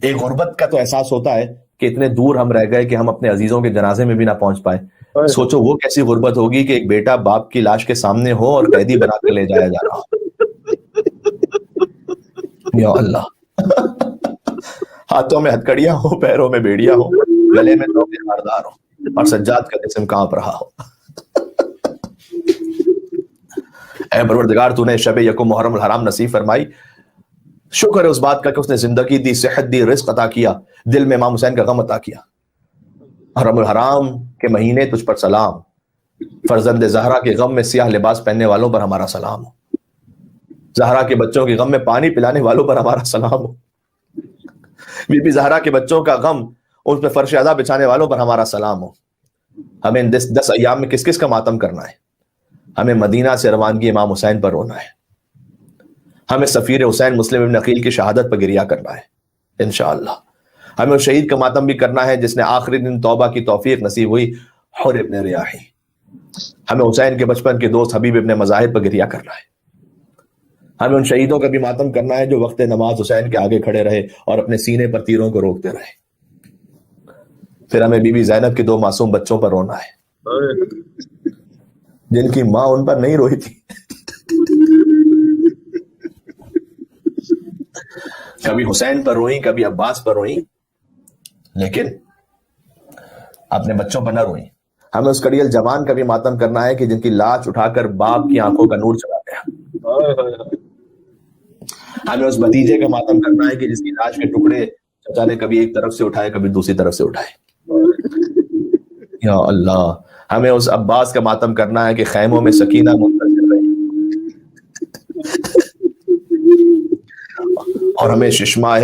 ایک غربت کا تو احساس ہوتا ہے کہ اتنے دور ہم رہ گئے کہ ہم اپنے عزیزوں کے جنازے میں بھی نہ پہنچ پائے۔ سوچو وہ کیسی غربت ہوگی کہ ایک بیٹا باپ کی لاش کے سامنے ہو اور قیدی بنا کر لے جایا جا رہا ہو۔ یا اللہ، ہاتھوں میں ہتکڑیاں ہو، پیروں میں بیڑیاں ہو، گلے میں دھوکے خاردار ہو اور سجاد کا جسم کانپ رہا ہو۔ اے پروردگار، تو نے شب یکم محرم الحرام نصیب فرمائی، شکر ہے اس بات کا کہ اس نے زندگی دی، صحت دی، رزق عطا کیا، دل میں امام حسین کا غم عطا کیا۔ محرم الحرام کے مہینے تجھ پر سلام، فرزند زہرا کے غم میں سیاہ لباس پہننے والوں پر ہمارا سلام ہو، زہرا کے بچوں کے غم میں پانی پلانے والوں پر ہمارا سلام ہو، بی بی زہرا کے بچوں کا غم اس پہ فرش عزا بچھانے والوں پر ہمارا سلام ہو۔ ہمیں ان 10 ایام میں کس کس کا ماتم کرنا ہے؟ ہمیں مدینہ سے روانگی امام حسین پر رونا ہے، ہمیں سفیر حسین مسلم ابن عقیل کی شہادت پر گریہ کرنا ہے انشاءاللہ، ہمیں اس شہید کا ماتم بھی کرنا ہے جس نے آخری دن توبہ کی توفیق نصیب ہوئی، حر ابن ریاحی۔ ہمیں حسین کے بچپن کے دوست حبیب ابن مظاہر پر گریہ کرنا ہے، ہمیں ان شہیدوں کا بھی ماتم کرنا ہے جو وقت نماز حسین کے آگے کھڑے رہے اور اپنے سینے پر تیروں کو روکتے رہے۔ پھر ہمیں بی بی زینب کے 2 معصوم بچوں پر رونا ہے جن کی ماں ان پر نہیں روئی تھی۔ کبھی حسین پر روئیں، کبھی عباس پر روئیں، لیکن اپنے بچوں پر نہ روئیں۔ ہمیں اس کڑیل جوان کا بھی ماتم کرنا ہے کہ جن کی لاش اٹھا کر باپ کی آنکھوں کا نور چلا گیا۔ ہمیں اس بھتیجے کا ماتم کرنا ہے کہ جس کی لاش کے ٹکڑے چچا نے کبھی ایک طرف سے اٹھائے کبھی دوسری طرف سے اٹھائے۔ یا اللہ، ہمیں اس عباس کا ماتم کرنا ہے کہ خیموں میں سکینہ منتظر رہی اور ہمیں ششماہ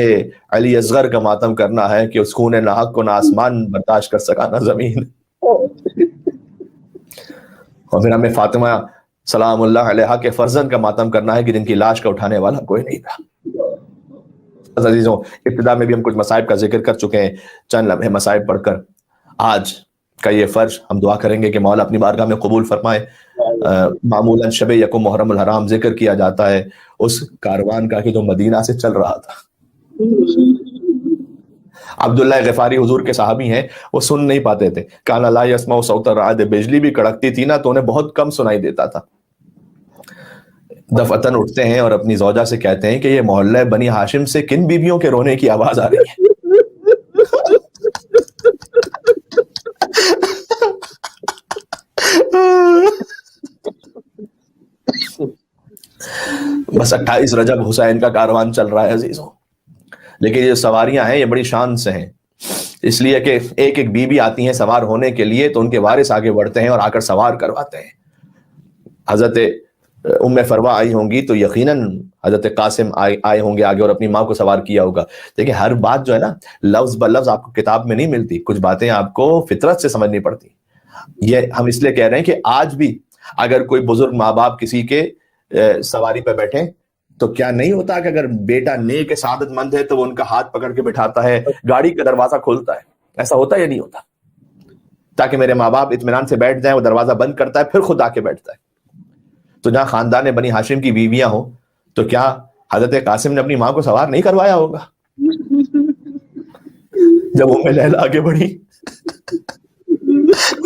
علی اصغر کا ماتم کرنا ہے کہ اس خون ناحق کو نہ آسمان برداشت کر سکا نہ زمین. اور پھر ہمیں فاطمہ سلام اللہ علیہا کے فرزند کا ماتم کرنا ہے کہ جن کی لاش کا اٹھانے والا کوئی نہیں تھا. عزیزوں ابتدا میں بھی ہم کچھ مصائب کا ذکر کر چکے ہیں، چند لمحے مصائب پڑھ کر آج کا یہ فرض ہم دعا کریں گے کہ مولا اپنی بارگاہ میں قبول فرمائے. معمولاً شب یکم محرم الحرام ذکر کیا جاتا ہے اس کاروان کا کہ جو مدینہ سے چل رہا تھا. عبداللہ غفاری حضور کے صحابی ہیں، وہ سن نہیں پاتے تھے. کانا لا یسمع صوت الرعد، بجلی بھی کڑکتی تھی نا تو انہیں بہت کم سنائی دیتا تھا. دفعتاً اٹھتے ہیں اور اپنی زوجہ سے کہتے ہیں کہ یہ محلہ بنی ہاشم سے کن بیویوں کے رونے کی آواز آ رہی ہے؟ بس 28 رجب حسین کا کاروان چل رہا ہے عزیزوں، لیکن یہ سواریاں ہیں یہ بڑی شان سے ہیں، اس لیے کہ ایک ایک بیوی آتی ہیں سوار ہونے کے لیے تو ان کے وارث آگے بڑھتے ہیں اور آ کر سوار کرواتے ہیں. حضرت ام فروا آئی ہوں گی تو یقیناً حضرت قاسم آئے ہوں گے آگے اور اپنی ماں کو سوار کیا ہوگا. دیکھیں ہر بات جو ہے نا لفظ بلفظ آپ کو کتاب میں نہیں ملتی، کچھ باتیں آپ کو فطرت سے سمجھنی پڑتی. یہ ہم اس لیے کہہ رہے ہیں کہ آج بھی اگر کوئی بزرگ ماں باپ کسی کے سواری پہ بیٹھیں تو کیا نہیں ہوتا کہ اگر بیٹا نیک سعادت مند ہے تو وہ ان کا ہاتھ پکڑ کے بٹھاتا ہے، گاڑی کا دروازہ کھولتا ہے. ایسا ہوتا ہے یا نہیں ہوتا؟ تاکہ میرے ماں باپ اطمینان سے بیٹھ جائیں، وہ دروازہ بند کرتا ہے پھر خود آ کے بیٹھتا ہے. تو جہاں خاندان بنی ہاشم کی بیویاں ہوں تو کیا حضرت قاسم نے اپنی ماں کو سوار نہیں کروایا ہوگا؟ جب ام لیلا آگے بڑھی،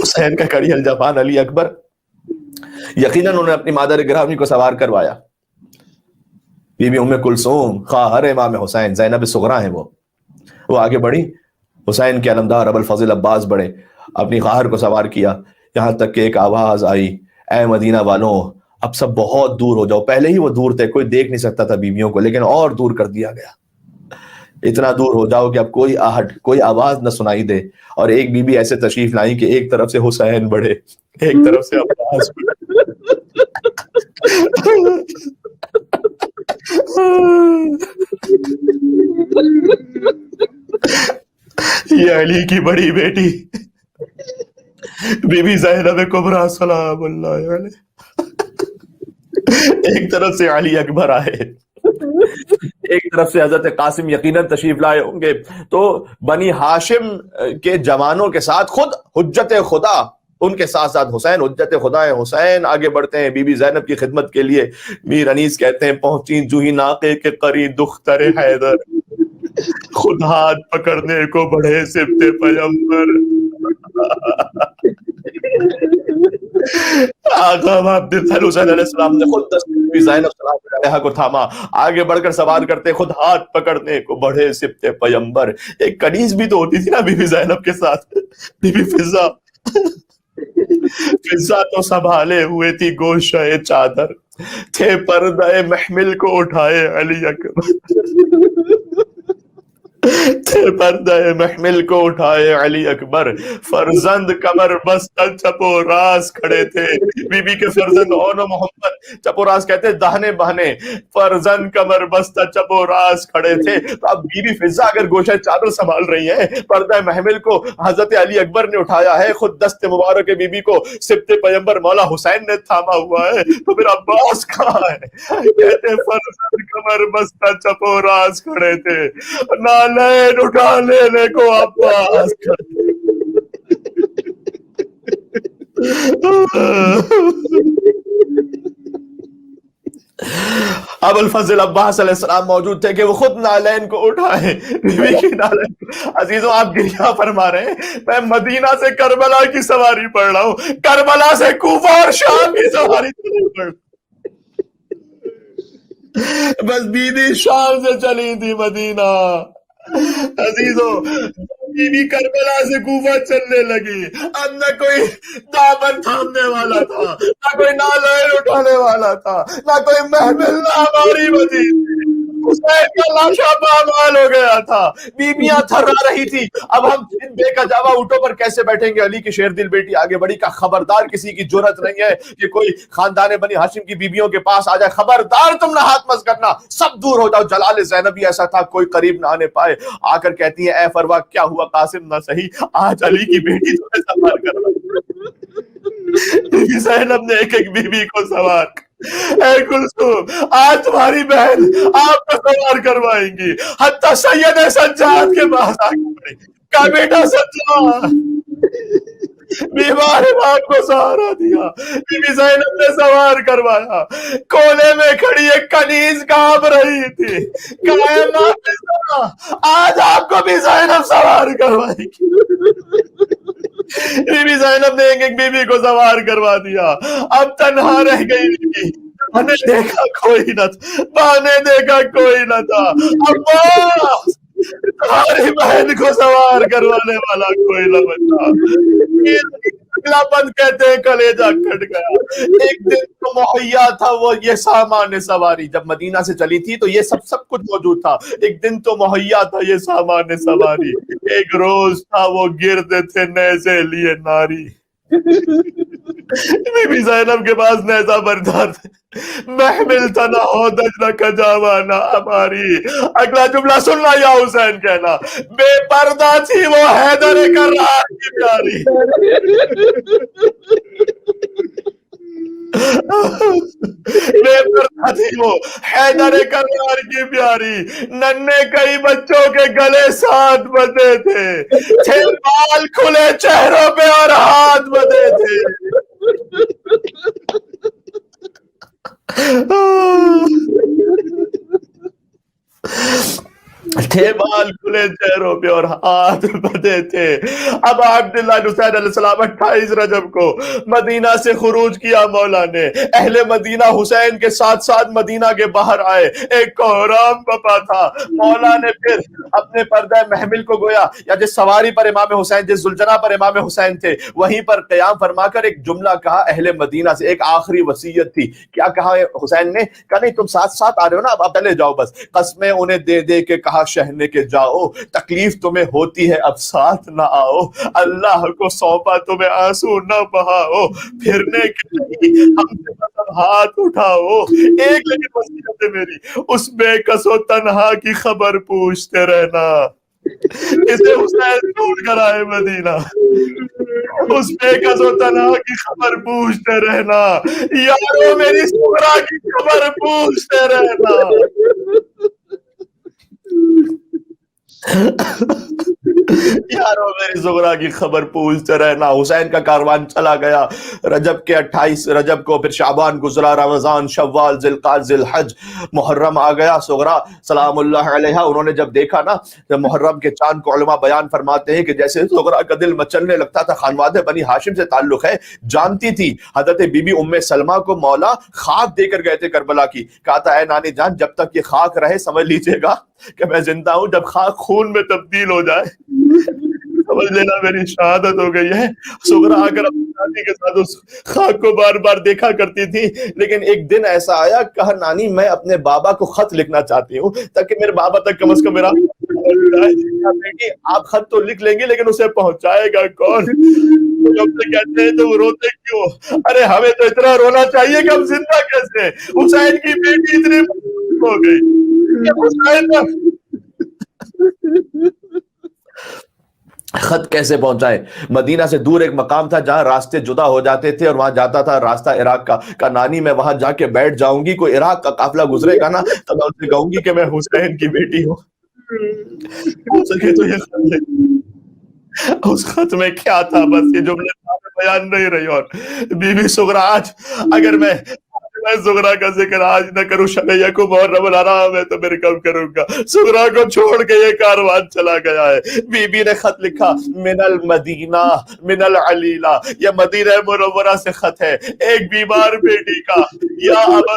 حسین کا کڑی الجفان علی اکبر، یقیناً انہوں نے اپنی مادر گرامی کو سوار کروایا. بی بی ام کلثوم خواہر امام حسین زینب صغرا ہیں، وہ آگے بڑھی، حسین کے علمدار ابو الفضل عباس بڑھے، اپنی خواہر کو سوار کیا، یہاں تک کہ ایک آواز آئی، اے مدینہ والوں اب سب بہت دور ہو جاؤ. پہلے ہی وہ دور تھے، کوئی دیکھ نہیں سکتا تھا بیویوں کو، لیکن اور دور کر دیا گیا. اتنا دور ہو جاؤ کہ اب کوئی آہٹ کوئی آواز نہ سنائی دے. اور ایک بی بی ایسے تشریف لائیں کہ ایک طرف سے حسین بڑھے، ایک طرف سے عباس بڑھے. یہ علی کی بڑی بیٹی بی بی زینب کبریٰ سلام اللہ علیہ، ایک طرف سے علی اکبر آئے، ایک طرف سے حضرت قاسم یقیناً تشریف لائے ہوں گے. تو بنی ہاشم کے جوانوں کے ساتھ خود حجت خدا، ان کے ساتھ ساتھ حسین حجت خدا ہے. حسین آگے بڑھتے ہیں بی بی زینب کی خدمت کے لیے. میر انیس کہتے ہیں پہنچی جوہی ناقے کے قریب دختر حیدر، خود ہاتھ پکڑنے کو بڑھے سبت پیغمبر. آقا عبدالحل حسین علیہ السلام نے خود بی زینب سلام علیہا کو تھاما، آگے بڑھ کر سوار کرتے خود ہاتھ پکڑنے کو بڑھے سبت پیغمبر. ایک کنیز بھی تو ہوتی تھی نا بی بی زینب کے ساتھ، بی بی فضا. فضا تو سنبھالے ہوئے تھی گوشہ چادر، تھے پردہ محمل کو اٹھائے علی اکبر. تھے پردہ محمل کو اٹھائے علی اکبر، فرزند کمر بستہ چپ و راست کھڑے تھے. بی بی کے فرزند اون و محمد چپ و راست کہتے دہنے بہنے، فرزند کمر بستہ چپ و راست کھڑے تھے. تو اب بی بی فضا اگر گوشہ چادر سنبھال رہی ہیں، پردہ محمل کو حضرت علی اکبر نے اٹھایا ہے، خود دست مبارک بی بی کو سبت پیغمبر مولا حسین نے تھاما ہوا ہے، تو پھر عباس کہاں ہے؟ کہتے فرزند کمر بستہ چپ و راست کھڑے تھے، نالین اٹھا لینے کو عباس کھڑے. ابو الفضل عباس علیہ السلام موجود تھے کہ وہ خود نالین کو اٹھائے، بیوی کی نالین. عزیزوں آپ گریہ فرما رہے ہیں، میں مدینہ سے کربلا کی سواری پڑھ رہا ہوں، کربلا سے کوفہ اور شام کی سواری پڑھ رہا ہوں. بس بیوی شام سے چلی تھی مدینہ. عزیزوں بی بی کربلا سے کوفہ چلنے لگی، اب نہ کوئی دامن تھامنے والا تھا، نہ کوئی نالین اٹھانے والا تھا، نہ کوئی محمل، نہ ہماری مدینہ. حسین کا لاشا پامال ہو گیا تھا، بیویاں تھرا رہی تھی، اب ہم ان بے کجاوا اونٹوں پر کیسے بیٹھیں گے؟ علی کی شیر دل بیٹی آگے بڑھی کہ خبردار کسی کی جرت نہیں ہے کہ کوئی خاندان بنی ہاشم کی بیویوں کے پاس آ جائے، خبردار تم نہ ہاتھ مس کرنا، سب دور ہو جاؤ۔ جلال زینبی ایسا تھا کوئی قریب نہ آنے پائے، آ کر کہتی ہے اے فروا کیا ہوا قاسم نہ صحیح، آج علی کی بیٹی تمہیں سوار کر رہا۔ زینب نے ایک ایک بیوی کو سوار، اے کلثوم آج تمہاری بہن آپ کو سوار کروائیں گی، حتیٰ سید سجاد کے پاس آ کے پڑی، کہا بیٹا سجاد، بیمار امام کو سہارا دیا، بی بی زینب نے سوار کروایا، کونے میں کھڑی ایک کنیز کانپ رہی تھی، کہا اے ماں آج آپ کو بھی زینب سوار کروائے گی۔ بی بی زینب نے ایک ایک بیوی کو سوار کروا دیا، اب تنہا رہ گئی، نے دیکھا کوئی نہ تھا، ماں نے دیکھا کوئی نہ تھا، عباس تمہاری بہن کو سوار کروانے والا کوئی نہ بچا۔ اگلا بند کہتے ہیں کلیجہ کھٹ گیا۔ ایک دن تو مہیا تھا وہ یہ سامان سواری، جب مدینہ سے چلی تھی تو یہ سب کچھ موجود تھا، ایک دن تو مہیا تھا یہ سامان سواری، ایک روز تھا وہ گرد تھے نیزے لیے ناری۔ بی بی زینب کے پاس نیزہ بردار تھے، محمل تھا نہ ہودج نہ کجاوا نہ ہماری۔ اگلا جملہ سننا یا حسین کہنا، بے پردہ تھی وہ حیدر کرار کی پیاری، بے پردہ تھی وہ حیدر کرار کی پیاری، ننھے کئی بچوں کے گلے ساتھ بدے تھے بال کھلے چہروں پہ اور ہاتھ بدے تھے۔ بال کھلے چہروں پہ اور ہاتھ بدے تھے۔ اب عبداللہ حسین علیہ السلام 28 رجب کو مدینہ سے خروج کیا مولا نے، اہل مدینہ حسین کے ساتھ ساتھ مدینہ کے باہر آئے، ایک کوہرام بپا تھا۔ مولا نے پھر اپنے پردہ محمل کو گویا یا جس سواری پر امام حسین، جس ذوالجناح پر امام حسین تھے وہیں پر قیام فرما کر ایک جملہ کہا اہل مدینہ سے، ایک آخری وصیت تھی۔ کیا کہا حسین نے؟ کہا نہیں تم ساتھ ساتھ آ رہے ہو نا، اب چلے جاؤ، بس قسمیں انہیں دے دے کے کہا شہنے کے جاؤ، تکلیف تمہیں ہوتی ہے اب ساتھ نہ آؤ، اللہ کو سونپا تمہیں آنسو نہ بہاؤ، پھرنے کے لیے ہم سے مطلب ہاتھ اٹھاؤ، ایک لیکن وصیت ہے میری، اس بے کس و تنہا کی خبر پوچھتے رہنا، اسے حسین ڈھونڈ کر آئے مدینہ، اس بے کس و تنہا کی خبر پوچھتے رہنا، یارو میری سغرا کی خبر پوچھتے رہنا۔ یارو میری زغرا کی خبر پوچھتے رہنا۔ حسین کا کاروان چلا گیا، رجب کے 28 رجب کو پھر شعبان گزرا، رمضان، شوال، ذوالقعدہ، ذوالحج، محرم آ گیا۔ سغرا سلام اللہ علیہا انہوں نے جب دیکھا نا محرم کے چاند کو، علماء بیان فرماتے ہیں کہ جیسے سغرا کا دل مچلنے لگتا تھا، خانوادہ بنی ہاشم سے تعلق ہے، جانتی تھی حضرت بی بی ام سلمہ کو مولا خاک دے کر گئے تھے کربلا کی، کہا تھا اے نانی جان جب تک یہ خاک رہے سمجھ لیجئے گا کہ میں زندہ ہوں، جب خاک خون میں تبدیل ہو جائے سمجھ لینا میری شہادت ہو گئی ہے۔ سغرا آ کر اپنی نانی کے ساتھ اس خاک کو بار بار دیکھا کرتی تھی، لیکن ایک دن ایسا آیا، کہا نانی میں اپنے بابا کو خط لکھنا چاہتی ہوں تاکہ میرے بابا تک کم از کم میرا بیٹی آپ خط تو لکھ لیں گے لیکن اسے پہنچائے گا کون؟ جب سے کہتے ہیں تو وہ روتے کیوں؟ ارے ہمیں تو اتنا رونا چاہیے کہ ہم زندہ کیسے، حسین کی بیٹی اتنی ہو گئی کہ حسین خط کیسے پہنچائے؟ مدینہ سے دور ایک مقام تھا جہاں راستے جدا ہو جاتے تھے اور وہاں جاتا تھا راستہ عراق کا نانی میں وہاں جا کے بیٹھ جاؤں گی، کوئی عراق کا قافلہ گزرے گا نا تو میں اسے کہوں گی کہ میں حسین کی بیٹی ہوں۔ ہو سکے تو یہ خط لے، اس خط میں کیا تھا بس یہ جملے بیان نہیں رہی۔ اور بی بی سغرا آج اگر میں زغرا کا ذکر آج نہ کروں، شب یکم محرم الحرام ہے تو پھر کب کروں گا؟ سغرا کو چھوڑ کے یہ کاروان چلا گیا ہے۔ بی بی نے خط لکھا من المدینہ من العلیلہ، یہ مدینہ منورہ سے خط ہے ایک بیمار بیٹی کا، یا ابا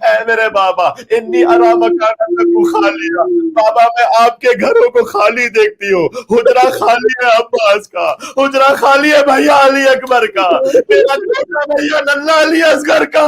اے میرے بابا انی ارا مکانکم خالیہ، بابا میں آپ کے گھروں کو خالی دیکھتی ہوں، حجرہ خالی ہے عباس کا، حجرہ خالی ہے بھیا علی اکبر کا، میرا چھوٹا بھیا ننھا علی اصغر کا